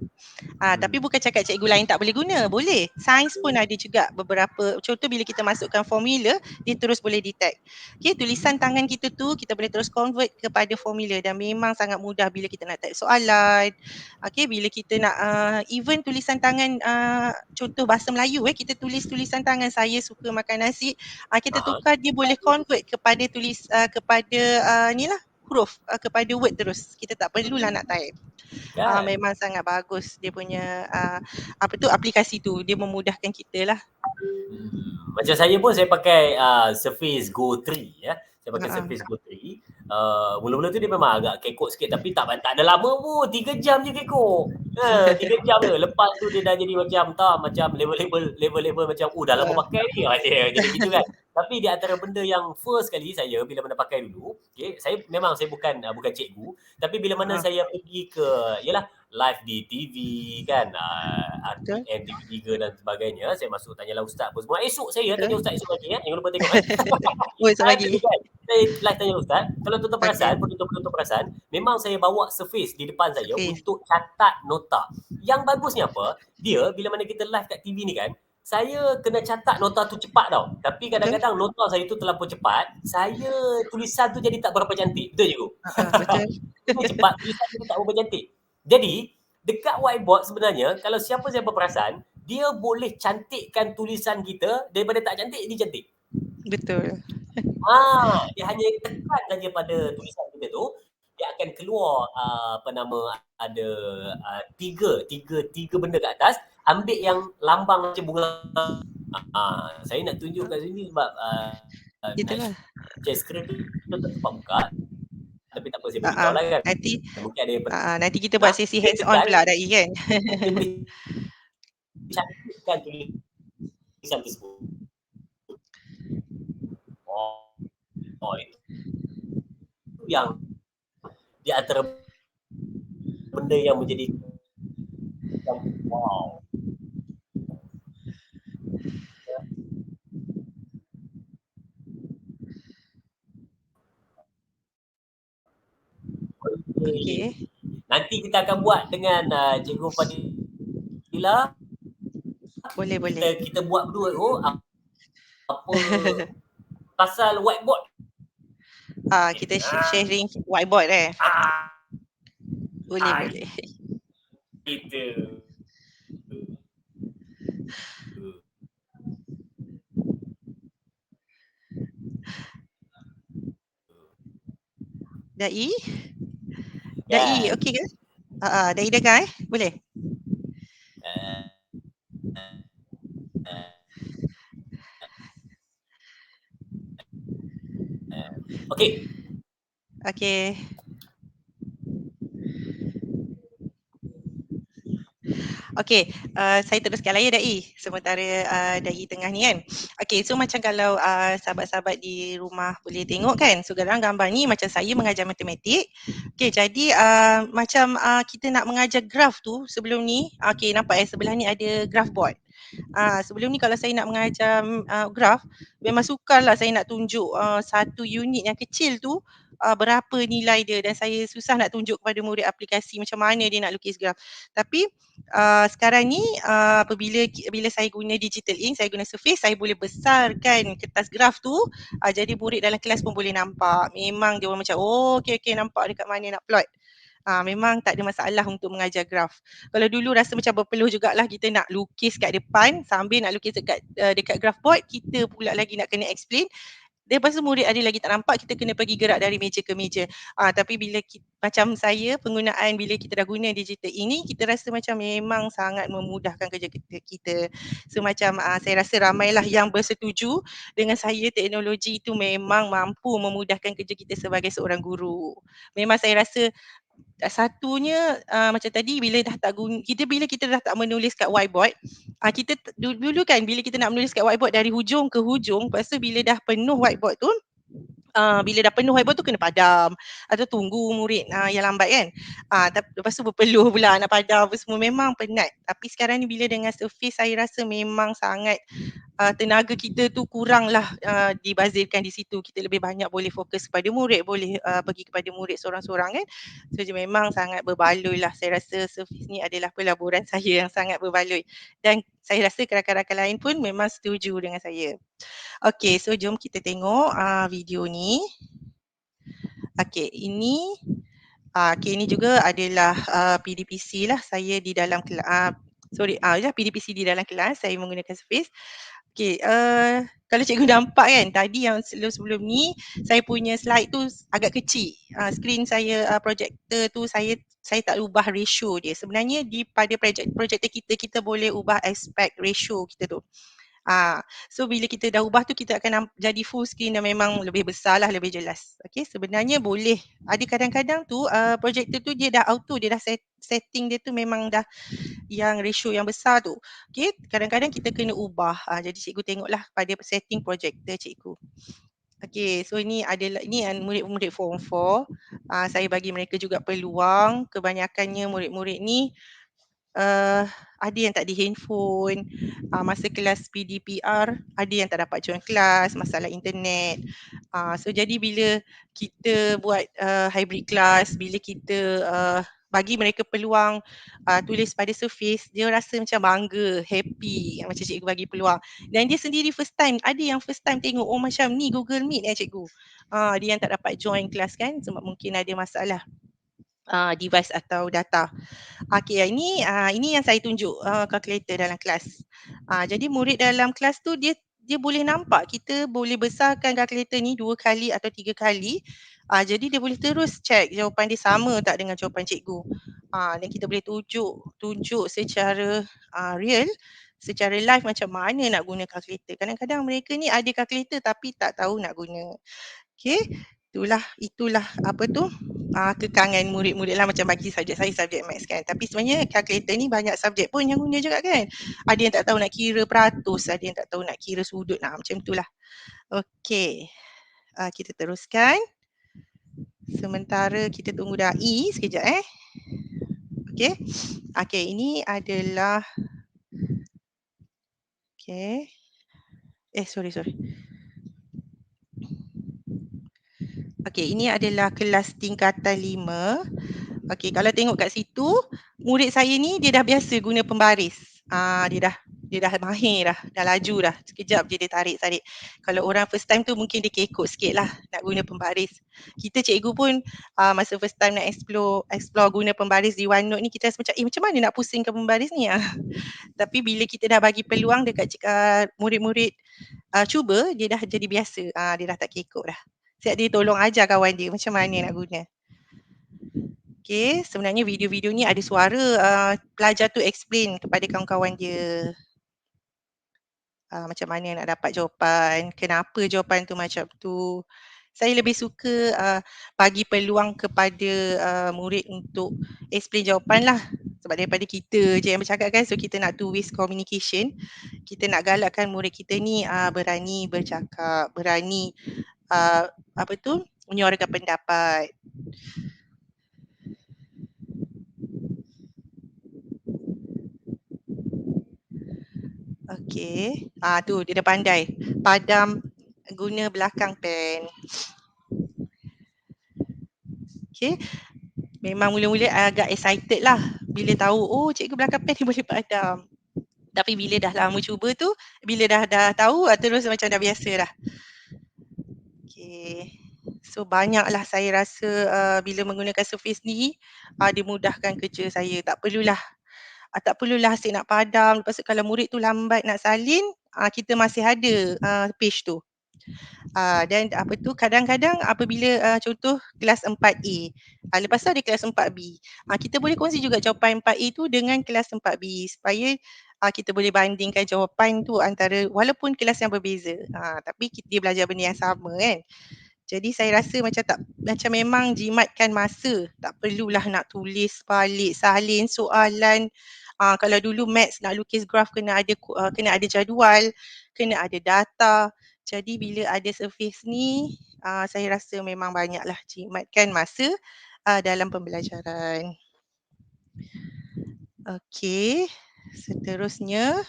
Tapi bukan cakap cikgu lain tak boleh guna. Boleh. Sains pun ada juga beberapa. Contoh bila kita masukkan formula, dia terus boleh detect. Okay, tulisan tangan kita tu kita boleh terus convert kepada formula dan memang sangat mudah bila kita nak type soalan. Okay, bila kita nak even tulisan tangan contoh bahasa Melayu kita tulis tulisan tangan saya suka makan nasi. Kita Aha, tukar dia boleh convert kepada kepada ni lah huruf kepada word terus. Kita tak perlulah nak type. kan? Memang sangat bagus dia punya apa tu aplikasi tu. Dia memudahkan kita lah. Macam saya pun saya pakai Surface Go 3 ya. Saya pakai Uh-uh. Surface Go 3. Mula-mula tu dia memang agak kekok sikit tapi tak ada lama pun. 3 jam je kekok. 3 jam je. Lepas tu dia dah jadi macam level-level macam dah lama pakai ni. Jadi gitu kan. Tapi di antara benda yang first kali saya bila mana pakai dulu, saya bukan cikgu, tapi bila mana saya pergi ke yalah live di TV kan, Betul. NTV3 dan sebagainya, saya masuk tanyalah ustaz apa semua. Esok saya Betul. tanya ustaz esok pagi jangan lupa tengok Esok pagi. kan. Saya live tanya ustaz, kalau tuan-tuan perasan, Okay. penonton-penonton perasan, memang saya bawa Surface di depan saya Surface. untuk catat nota. Yang bagusnya apa? Dia bila mana kita live kat TV ni kan, saya kena catat nota tu cepat tau. Tapi kadang-kadang nota saya tu terlampau cepat, tulisan tu jadi tak berapa cantik. Betul cikgu? Betul. Ini cepat, tulisan tu tak berapa cantik. Jadi, dekat whiteboard sebenarnya, kalau siapa-siapa perasan, dia boleh cantikkan tulisan kita daripada tak cantik, dia cantik. Betul. Dia hanya tekan saja pada tulisan kita tu, dia akan keluar ada tiga benda kat atas, ambil yang lambang macam bunga. Saya nak tunjuk kat sini sebab nak Itulah. share screen tu tak sempat buka. Tapi tak apa, saya beritahu lah kan. Nanti Mungkin ada yang nanti kita buat sesi hands on pula Dai kan. dia boleh cantikkan tulisan tersebut. Itu yang di antara benda yang menjadi wow. Okey. Nanti kita akan buat dengan Cikgu Fadila. Boleh. Kita buat berdua apa pasal whiteboard. Kita sharing whiteboard Boleh. Itu. Dai, okey ke? Dai dengar Boleh? Okey. Okey. Okey, saya teruskan lah ya Dai. Sementara Dai tengah ni kan. Okey, so macam kalau sahabat-sahabat di rumah boleh tengok kan. So dalam gambar ni macam saya mengajar matematik. Okey, jadi macam kita nak mengajar graf tu sebelum ni. Okey, nampak sebelah ni ada graph board. Sebelum ni kalau saya nak mengajar graf, memang sukarlah saya nak tunjuk satu unit yang kecil tu berapa nilai dia dan saya susah nak tunjuk kepada murid aplikasi macam mana dia nak lukis graf. Tapi sekarang ni bila saya guna digital ink, saya guna Surface, saya boleh besarkan kertas graf tu, jadi murid dalam kelas pun boleh nampak. Memang dia orang macam okey nampak dekat mana nak plot. Memang tak ada masalah untuk mengajar graf. Kalau dulu rasa macam berpeluh jugalah kita nak lukis kat depan sambil nak lukis dekat graph board, kita pula lagi nak kena explain. Lepas tu murid ada lagi tak nampak, kita kena pergi gerak dari meja ke meja. Tapi bila macam saya, penggunaan bila kita dah guna digital ini, kita rasa macam memang sangat memudahkan kerja kita. So macam saya rasa ramailah yang bersetuju dengan saya, teknologi itu memang mampu memudahkan kerja kita sebagai seorang guru. Memang saya rasa satunya macam tadi bila kita dah tak menulis kat whiteboard, kita dulu kan bila kita nak menulis kat whiteboard dari hujung ke hujung, lepas tu bila dah penuh whiteboard tu bila dah penuh whiteboard tu kena padam atau tunggu murid yang lambat kan. Lepas tu berpeluh pula nak padam apa semua, memang penat. Tapi sekarang ni bila dengan Surface, saya rasa memang sangat tenaga kita tu kuranglah dibazirkan di situ. Kita lebih banyak boleh fokus kepada murid, boleh pergi kepada murid seorang-seorang kan. So memang sangat berbaloi lah. Saya rasa Surface ni adalah pelaburan saya yang sangat berbaloi. Dan saya rasa rakan-rakan lain pun memang setuju dengan saya. Okey, so jom kita tengok video ni. Okey, ini juga adalah PDPC lah. Saya di dalam kelas, PDPC di dalam kelas, saya menggunakan Surface. Okey, kalau cikgu nampak kan, tadi yang sebelum ni, saya punya slide tu agak kecil. Skrin saya, projector tu saya tak ubah ratio dia. Sebenarnya pada projector kita boleh ubah aspect ratio kita tu. So bila kita dah ubah tu, kita akan jadi full screen dan memang lebih besar lah, lebih jelas. Okay, sebenarnya boleh. Ada kadang-kadang tu projector tu dia dah auto, dia dah setting dia tu memang dah yang ratio yang besar tu. Okay, kadang-kadang kita kena ubah. Jadi cikgu tengoklah pada setting projector cikgu. Okay, so ini adalah murid-murid form 4. Saya bagi mereka juga peluang. Kebanyakannya murid-murid ni ada yang tak di handphone, masa kelas PDPR ada yang tak dapat join kelas, masalah internet. So jadi bila kita buat hybrid class, bila kita bagi mereka peluang tulis pada Surface, dia rasa macam bangga, happy macam cikgu bagi peluang. Dan dia sendiri first time, ada yang first time tengok, oh macam ni Google Meet cikgu. Dia yang tak dapat join kelas kan, sebab mungkin ada masalah device atau data. Okey, ini yang saya tunjuk calculator dalam kelas. Jadi murid dalam kelas tu dia boleh nampak, kita boleh besarkan calculator ni 2 kali atau 3 kali. Jadi dia boleh terus check jawapan dia sama tak dengan jawapan cikgu. Dan kita boleh tunjuk secara real, secara live macam mana nak guna calculator. Kadang-kadang mereka ni ada calculator tapi tak tahu nak guna. Okey, itulah apa tu kekangan murid-murid lah, macam bagi subjek saya subjek maths kan. Tapi sebenarnya calculator ni banyak subjek pun yang guna juga kan. Ada yang tak tahu nak kira peratus, ada yang tak tahu nak kira sudut. Macam itulah. Okey, kita teruskan. Sementara kita tunggu dai sekejap Okey. Okey, ini adalah sorry. Okey, ini adalah kelas tingkatan 5. Okey, kalau tengok kat situ, murid saya ni dia dah biasa guna pembaris. Dia dah mahir dah laju dah. Sekejap je dia tarik. Kalau orang first time tu mungkin dia kekok sikit lah nak guna pembaris. Kita cikgu pun masa first time nak explore guna pembaris di OneNote ni, kita rasa macam macam mana nak pusingkan pembaris ni. Tapi bila kita dah bagi peluang dekat murid-murid cuba, dia dah jadi biasa. Dia dah tak kekok dah. Siap dia tolong ajar kawan dia macam mana nak guna. Okay, sebenarnya video-video ni ada suara pelajar tu explain kepada kawan-kawan dia macam mana nak dapat jawapan, kenapa jawapan tu macam tu. Saya lebih suka bagi peluang kepada murid untuk explain jawapan lah. Sebab daripada kita je yang bercakap kan, so kita nak two-ways communication. Kita nak galakkan murid kita ni berani bercakap, berani menyuarakan pendapat. Okey. Tu dia dah pandai. Padam guna belakang pen. Okey. Memang mula-mula agak excited lah bila tahu cikgu belakang pen ni boleh padam. Tapi bila dah lama cuba tu, bila dah tahu terus macam dah biasa dah. Okey. So banyaklah saya rasa bila menggunakan Surface ni dimudahkan kerja saya. Tak perlulah asyik nak padam. Lepas tu kalau murid tu lambat nak salin, kita masih ada page tu. Dan kadang-kadang apabila contoh kelas 4A, lepas tu ada kelas 4B. Kita boleh kongsi juga jawapan 4A tu dengan kelas 4B supaya kita boleh bandingkan jawapan tu antara walaupun kelas yang berbeza. Tapi dia belajar benda yang sama kan. Jadi saya rasa macam memang jimatkan masa. Tak perlulah nak tulis balik salin soalan. Kalau dulu maths nak lukis graf kena ada jadual, kena ada data. Jadi bila ada Surface ni, saya rasa memang banyaklah jimatkan masa dalam pembelajaran. Okey, seterusnya.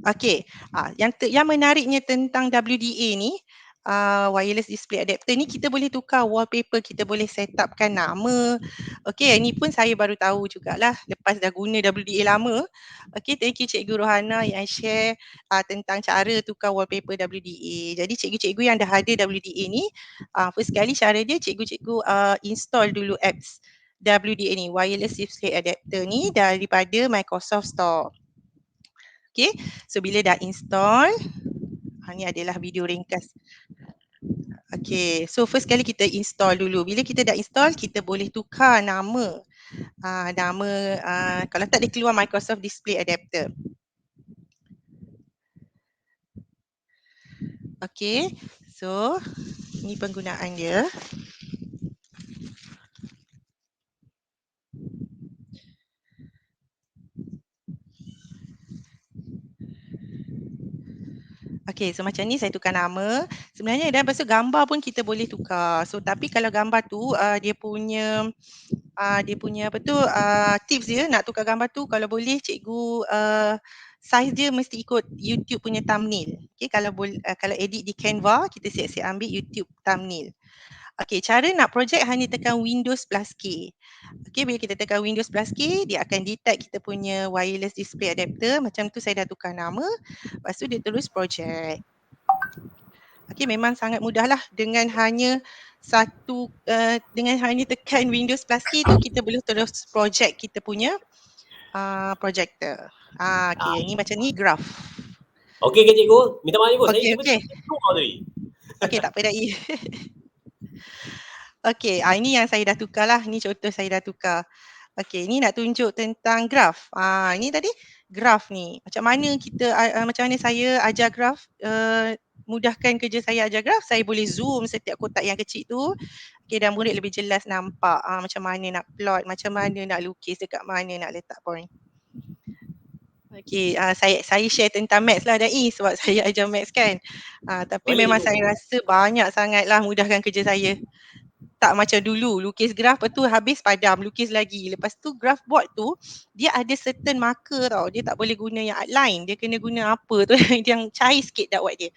Okey, yang menariknya tentang WDA ni, wireless display adapter ni, kita boleh tukar wallpaper, kita boleh set upkan nama. Okey, ini pun saya baru tahu jugalah lepas dah guna WDA lama. Okey, thank you Cikgu Rohana yang share tentang cara tukar wallpaper WDA. Jadi cikgu-cikgu yang dah ada WDA ni, first kali cara dia cikgu-cikgu install dulu apps WDA ni, wireless display adapter ni daripada Microsoft Store. Okay, so bila dah install, ni adalah video ringkas. Okay, so first kali kita install dulu. Bila kita dah install, kita boleh tukar nama. Kalau tak dia keluar Microsoft Display Adapter. Okay, so ni penggunaan dia. Okay, so macam ni saya tukar nama. Sebenarnya dan pasal gambar pun kita boleh tukar. So tapi kalau gambar tu dia punya tips dia nak tukar gambar tu, kalau boleh cikgu size dia mesti ikut YouTube punya thumbnail. Okay, kalau edit di Canva, kita siap-siap ambil YouTube thumbnail. Okay, cara nak project hanya tekan Windows plus K. Okay, bila kita tekan Windows plus K, dia akan detect kita punya wireless display adapter. Macam tu saya dah tukar nama. Lepas tu dia terus project. Okay, memang sangat mudahlah dengan hanya dengan hanya tekan Windows plus K tu, kita boleh terus project kita punya projector. Okay, ni macam ni graph. Okey ke cikgu? Minta maaf cikgu, saya Okey, tiba-tiba okey. keluar tadi. Okey, tak apa dah. Okey, ini yang saya dah tukar lah. Ni contoh saya dah tukar. Okey, ni nak tunjuk tentang graph. Ini tadi graph ni. Macam mana macam mana saya ajar graph, mudahkan kerja saya ajar graph. Saya boleh zoom setiap kotak yang kecil tu. Okey, dan murid lebih jelas nampak macam mana nak plot, macam mana nak lukis, dekat mana nak letak point. Okey, saya share tentang maths lah Dai, sebab saya ajar maths kan. Tapi Boleh memang cikgu. saya rasa banyak sangatlah mudahkan kerja saya. Tak macam dulu, lukis graf, lepas tu habis padam, lukis lagi. Lepas tu graph board tu, dia ada certain marker tau. Dia tak boleh guna yang outline. Dia kena guna apa tu, yang cair sikit dak white dia.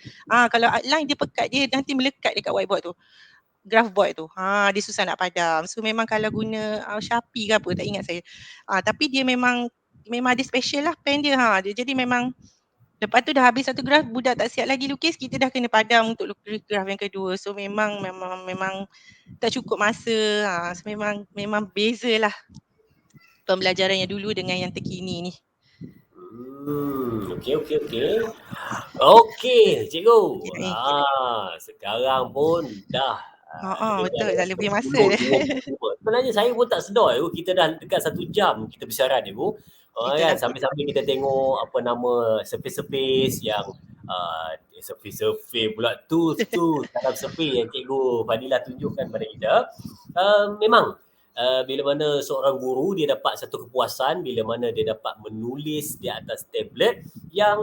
Kalau outline dia pekat, dia nanti melekat dekat whiteboard tu. Graph board tu. Dia susah nak padam. So memang kalau guna Sharpie ke apa, tak ingat saya. Tapi dia memang ada special lah pen dia. Jadi memang lepas tu dah habis satu graf, budak tak siap lagi lukis, kita dah kena padam untuk lukis graf yang kedua. So memang tak cukup masa. So memang bezalah pembelajaran yang dulu dengan yang terkini ni. Okey. Okey, cikgu. Okay. Sekarang pun dah Betul, dah lebih masa dah. Sebenarnya saya pun tak sedar kita dah dekat 1 jam kita bersiaran cikgu. Kan Itulah. sambil-sambil kita tengok apa nama surface yang surface pula tools dalam surface yang cikgu Fadilah tunjukkan pada kita. Memang bila mana seorang guru dia dapat satu kepuasan bila mana dia dapat menulis di atas tablet, yang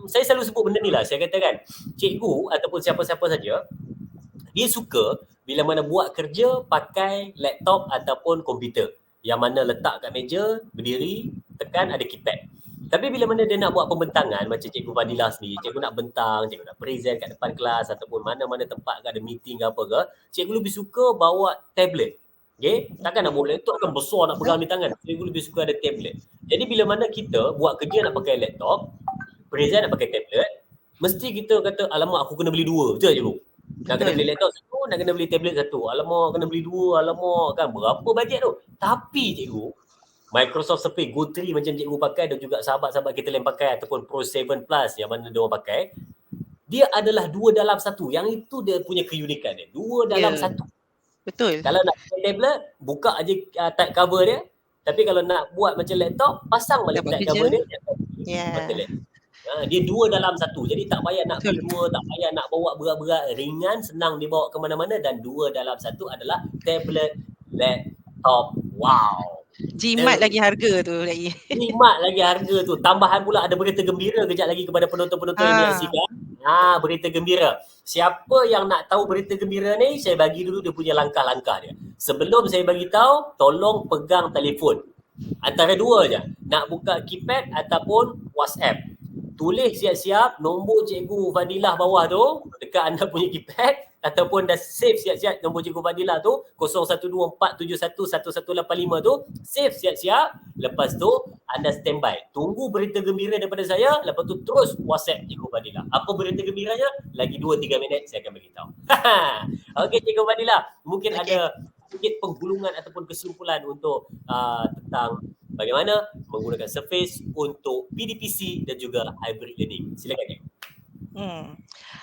saya selalu sebut benda ni lah, saya katakan cikgu ataupun siapa-siapa saja dia suka bila mana buat kerja pakai laptop ataupun komputer yang mana letak kat meja, berdiri, tekan ada keypad. Tapi bila mana dia nak buat pembentangan macam cikgu Fadilah sendiri, cikgu nak bentang, cikgu nak present kat depan kelas ataupun mana-mana tempat ada meeting ke apa ke, cikgu lebih suka bawa tablet. Okay? Takkan nak bawa laptop kan besar nak pegang di tangan. Cikgu lebih suka ada tablet. Jadi bila mana kita buat kerja nak pakai laptop, present nak pakai tablet, mesti kita kata alamak aku kena beli dua. Betul tak cikgu? Nak kena beli laptop satu, nak kena beli tablet satu. Alamak kena beli dua, alamak kan berapa bajet tu. Tapi cikgu, Microsoft Surface Go 3 macam cikgu pakai dan juga sahabat-sahabat kita lain pakai ataupun Pro 7 Plus yang mana dia orang pakai, dia adalah 2 dalam 1. Yang itu dia punya keunikan dia. 2 dalam 1. Betul. Kalau nak pakai tablet, buka aja type cover dia. Tapi kalau nak buat macam laptop, pasang balik type cover dia. Dia 2 dalam 1. Jadi tak payah nak beli 2, tak payah nak bawa berat-berat, ringan, senang dibawa ke mana-mana, dan 2 dalam 1 adalah tablet, laptop. Wow. Jimat lagi harga tu lagi. Jimat lagi harga tu. Tambahan pula ada berita gembira kejap lagi kepada penonton-penonton yang menyaksikan. Berita gembira. Siapa yang nak tahu berita gembira ni, saya bagi dulu dia punya langkah-langkah dia. Sebelum saya bagi tahu, tolong pegang telefon. Antara dua je. Nak buka keypad ataupun WhatsApp. Tulis siap-siap nombor Cikgu Fadilah bawah tu dekat anda punya keypad ataupun dah save siap-siap nombor Cikgu Fadilah tu 0124711185 tu, save siap-siap. Lepas tu anda standby. Tunggu berita gembira daripada saya, lepas tu terus WhatsApp Cikgu Fadilah. Apa berita gembiranya? Lagi 2-3 minit saya akan beritahu. Okey Cikgu Fadilah, mungkin ada sedikit penggulungan ataupun kesimpulan untuk tentang bagaimana menggunakan Surface untuk PDPC dan juga hybrid learning. Silakan Cikgu.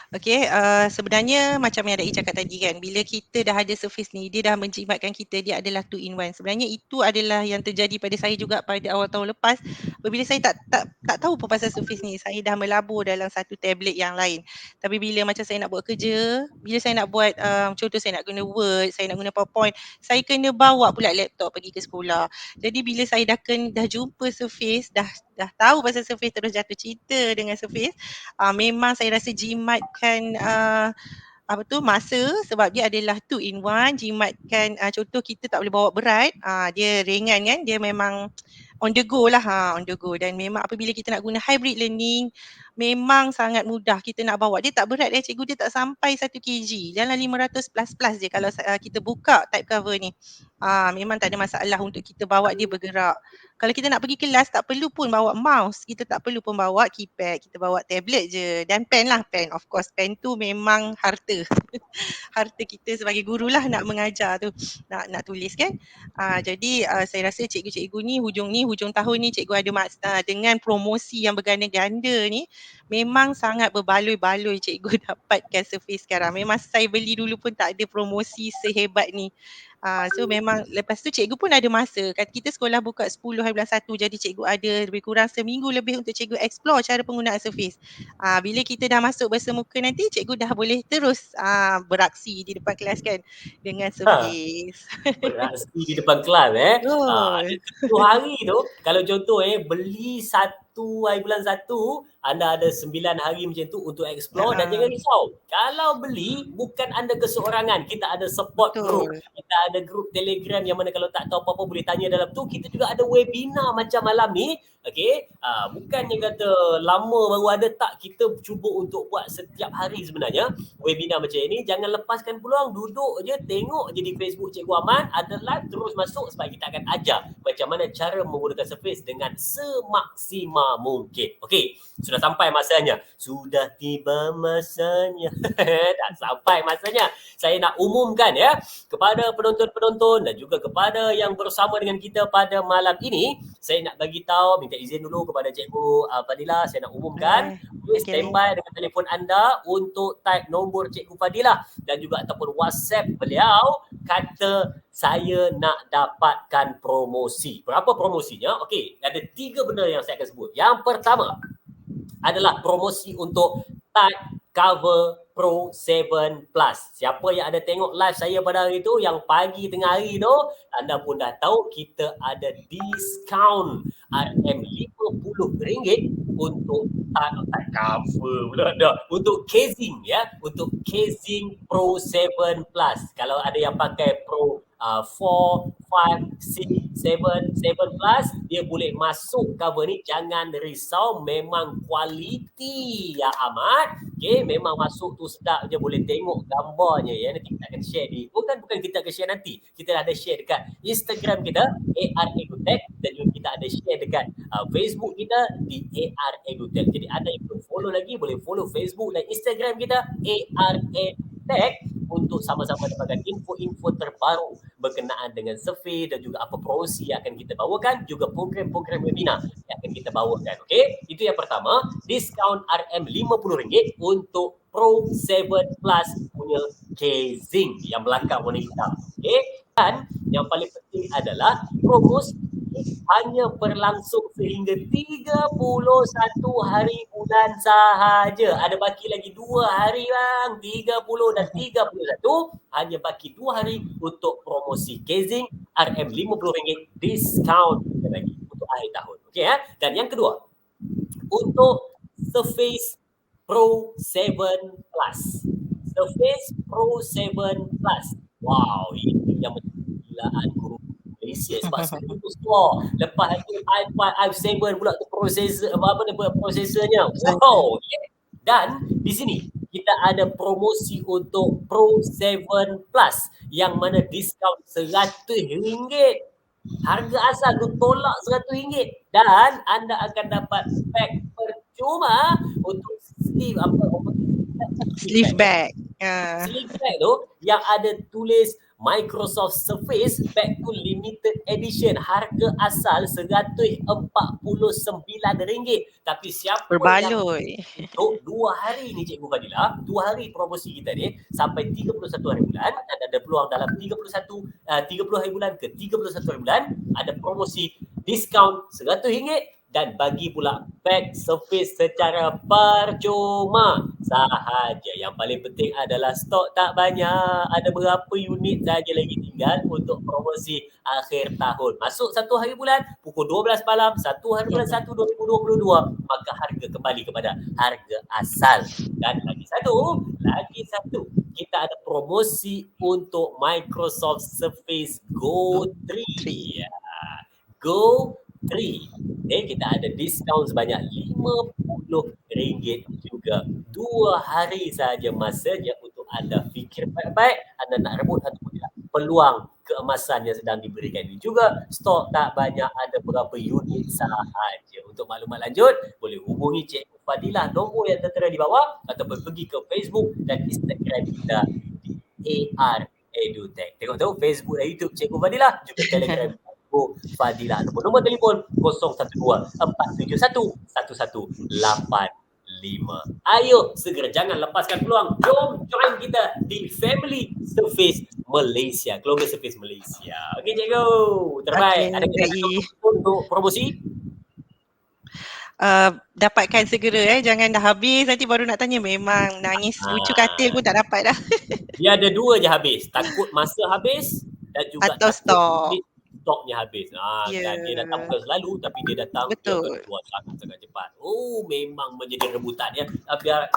Okey, sebenarnya macam yang Dai cakap tadi kan, bila kita dah ada Surface ni, dia dah menjimatkan kita, dia adalah 2 in 1. Sebenarnya itu adalah yang terjadi pada saya juga pada awal tahun lepas. Apabila saya tak tahu apa pasal Surface ni, saya dah melabur dalam satu tablet yang lain. Tapi bila macam saya nak buat kerja, bila saya nak buat contoh saya nak guna Word, saya nak guna PowerPoint, saya kena bawa pula laptop pergi ke sekolah. Jadi bila saya dah jumpa Surface, dah tahu pasal Surface, terus jatuh cinta dengan Surface, memang saya rasa jimatkan masa, sebab dia adalah 2 in 1. Jimatkan contoh kita tak boleh bawa berat, dia ringan kan, dia memang on the go lah, on the go. Dan memang apabila kita nak guna hybrid learning, memang sangat mudah kita nak bawa. Dia tak berat cikgu, dia tak sampai 1 kg, dalam 500 plus je kalau kita buka type cover ni. Memang tak ada masalah untuk kita bawa dia bergerak. Kalau kita nak pergi kelas, tak perlu pun bawa mouse, kita tak perlu pun bawa keypad, kita bawa tablet je. Dan pen lah, pen. Of course, pen tu memang harta. Harta kita sebagai guru lah nak mengajar tu, nak tulis kan. Jadi saya rasa cikgu-cikgu ni hujung tahun ni cikgu ada dengan promosi yang berganda-ganda ni, memang sangat berbaloi-baloi cikgu dapatkan Surface sekarang. Memang saya beli dulu pun tak ada promosi sehebat ni. So memang lepas tu cikgu pun ada masa. Kita sekolah buka 10 hari bulan 1, jadi cikgu ada lebih kurang seminggu lebih untuk cikgu explore cara penggunaan Surface. Bila kita dah masuk bersemuka nanti, cikgu dah boleh terus beraksi di depan kelas kan dengan Surface. Beraksi di depan kelas ada 10 hari tu, kalau contoh beli 1 hari bulan 1, anda ada 9 hari macam tu untuk explore. Dan jangan risau, kalau beli bukan anda keseorangan, kita ada support group, kita ada group Telegram yang mana kalau tak tahu apa-apa boleh tanya dalam tu. Kita juga ada webinar macam malam ni. Okey, bukannya kata lama baru ada, tak, kita cuba untuk buat setiap hari sebenarnya webinar macam ini. Jangan lepaskan peluang, duduk je, tengok je di Facebook Cikgu Aman, ada live, terus masuk sebab kita akan ajar macam mana cara menggunakan Surface dengan semaksimal mungkin. Okey, sudah sampai masanya. Sudah tiba masanya. Dah sampai masanya. Saya nak umumkan kepada penonton-penonton dan juga kepada yang bersama dengan kita pada malam ini. Saya nak bagi tahu, minta izin dulu kepada Cikgu Fadilah, saya nak umumkan. Please standby dengan telefon anda untuk type nombor Cikgu Fadilah dan juga ataupun WhatsApp beliau, kata saya nak dapatkan promosi. Berapa promosinya? Okey, ada 3 benda yang saya akan sebut. Yang pertama adalah promosi untuk type cover Pro 7 Plus. Siapa yang ada tengok live saya pada hari tu, yang pagi tengah hari tu, anda pun dah tahu kita ada diskaun RM50 untuk type cover pula dah, untuk casing untuk casing Pro 7 Plus. Kalau ada yang pakai Pro 4, 5, 6, 7 plus, dia boleh masuk cover ni. Jangan risau, memang kualiti ya amat. Okay, memang masuk tu sedap je, boleh tengok gambarnya nanti kita akan share bukan kita akan share nanti, kita dah ada share dekat Instagram kita AR Edutech, dan juga kita ada share dekat Facebook kita di AR Edutech. Jadi anda yang belum follow lagi, boleh follow Facebook dan Instagram kita AR Edutech untuk sama-sama dapatkan info-info terbaru berkenaan dengan Surface dan juga apa promosi yang akan kita bawakan, juga program-program webinar yang akan kita bawakan. Okey, itu yang pertama, diskaun RM50 untuk Pro 7 Plus punya casing yang belakang warna hitam. Okey, dan yang paling penting adalah hanya berlangsung sehingga 31 hari bulan sahaja. Ada baki lagi 2 hari bang. 30 dan 31 hanya baki 2 hari untuk promosi casing RM50 diskaun lagi untuk akhir tahun. Okey ya. Dan yang kedua, untuk Surface Pro 7 Plus. Surface Pro 7 Plus. Wow, ini yang gila-gilaan guru Malaysia sebab semua tu store. Lepas tu iPad i7 pula tu prosesornya. Wow. Dan di sini kita ada promosi untuk Pro 7 Plus yang mana diskaun RM100. Harga asal tu tolak RM100 dan anda akan dapat beg percuma untuk Sleeve bag. Sleeve bag tu yang ada tulis Microsoft Surface bag tu limited edition, harga asal RM149. Tapi siapa Berbaloi. yang untuk 2 hari ni Cikgu Fadila, 2 hari promosi kita ni sampai 31 hari bulan dan ada peluang dalam 30 hari bulan ke 31 hari bulan ada promosi diskaun RM100 dan bagi pula beg Surface secara percuma sahaja. Yang paling penting adalah stok tak banyak. Ada berapa unit saja lagi tinggal untuk promosi akhir tahun. Masuk 1 hari bulan pukul 12 malam 1 hari bulan 1 2022, maka harga kembali kepada harga asal. Dan lagi satu, kita ada promosi untuk Microsoft Surface Go 3. Go 3. Kita ada diskaun sebanyak RM50 juga. 2 hari saja masanya untuk anda fikir baik-baik anda nak rebut ataupun tidak. Peluang keemasan yang sedang diberikan ini juga. Stok tak banyak, ada berapa unit sahaja. Untuk maklumat lanjut boleh hubungi Cikgu Fadilah nombor yang tertera di bawah ataupun pergi ke Facebook dan Instagram kita di AR EduTech. Tengok tu Facebook dan YouTube Cikgu Fadilah, juga Telegram Fadilah. Nombor telefon 012-471-1185. Ayo segera, jangan lepaskan peluang. Jom join kita di Family Surface Malaysia, Keluarga Surface Malaysia. Okey cikgu, terbaik. Ada untuk promosi? Dapatkan segera jangan dah habis nanti baru nak tanya. Memang nangis lucu katil pun tak dapat dah. Dia ada 2 je habis, takut masa habis dan juga atau stok. Stoknya habis. Kan dia datang bukan selalu tapi dia datang dia keluar sangat cepat. Oh, memang menjadi rebutan ya. Biar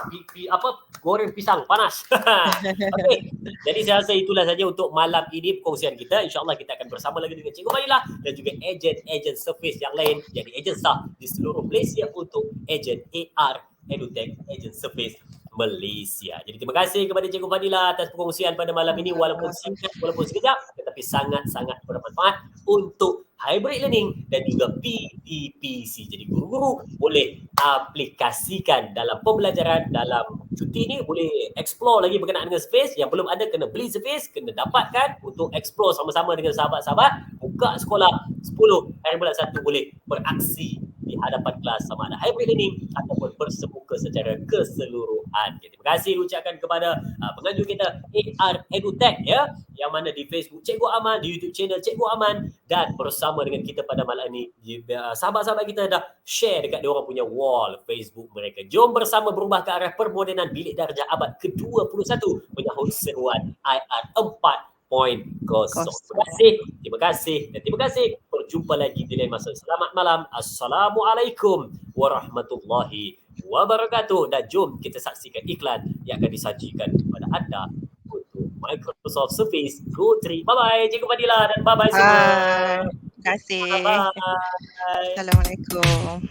goreng pisang panas. Okey. Jadi saya rasa itulah saja untuk malam ini perkongsian kita. InsyaAllah kita akan bersama lagi dengan Cikgu Fadilah dan juga ejen Surface yang lain, jadi ejen sah di seluruh Malaysia untuk ejen AR EduTech, ejen Surface Malaysia. Jadi terima kasih kepada Cikgu Fadilah atas perkongsian pada malam ini, walaupun singkat, walaupun sekejap, tetapi sangat-sangat bermanfaat untuk hybrid learning dan juga PTPC. Jadi guru-guru boleh aplikasikan dalam pembelajaran, dalam cuti ni boleh explore lagi berkenaan dengan Surface. Yang belum ada kena beli Surface, kena dapatkan untuk explore sama-sama dengan sahabat-sahabat. Buka sekolah 10 hari bulan 1 boleh beraksi di hadapan kelas sama ada hybrid learning ataupun bersemuka secara keseluruhan. Terima kasih ucapkan kepada penganjur kita AR EduTech ya, yang mana di Facebook Cikgu Aman, di YouTube channel Cikgu Aman, dan bersama dengan kita pada malam ini sahabat-sahabat kita dah share dekat diorang punya wall Facebook mereka. Jom bersama berubah ke arah permodenan bilik darjah abad ke-21 menyahut seruan IR 4.0. Terima kasih dan terima kasih. Berjumpa lagi di lain masa. Selamat malam. Assalamualaikum warahmatullahi wabarakatuh. Dan jom kita saksikan iklan yang akan disajikan kepada anda untuk Microsoft Surface Go 3. Bye-bye Cikgu Fadilah dan bye-bye semua. Terima kasih. Bye-bye. Assalamualaikum.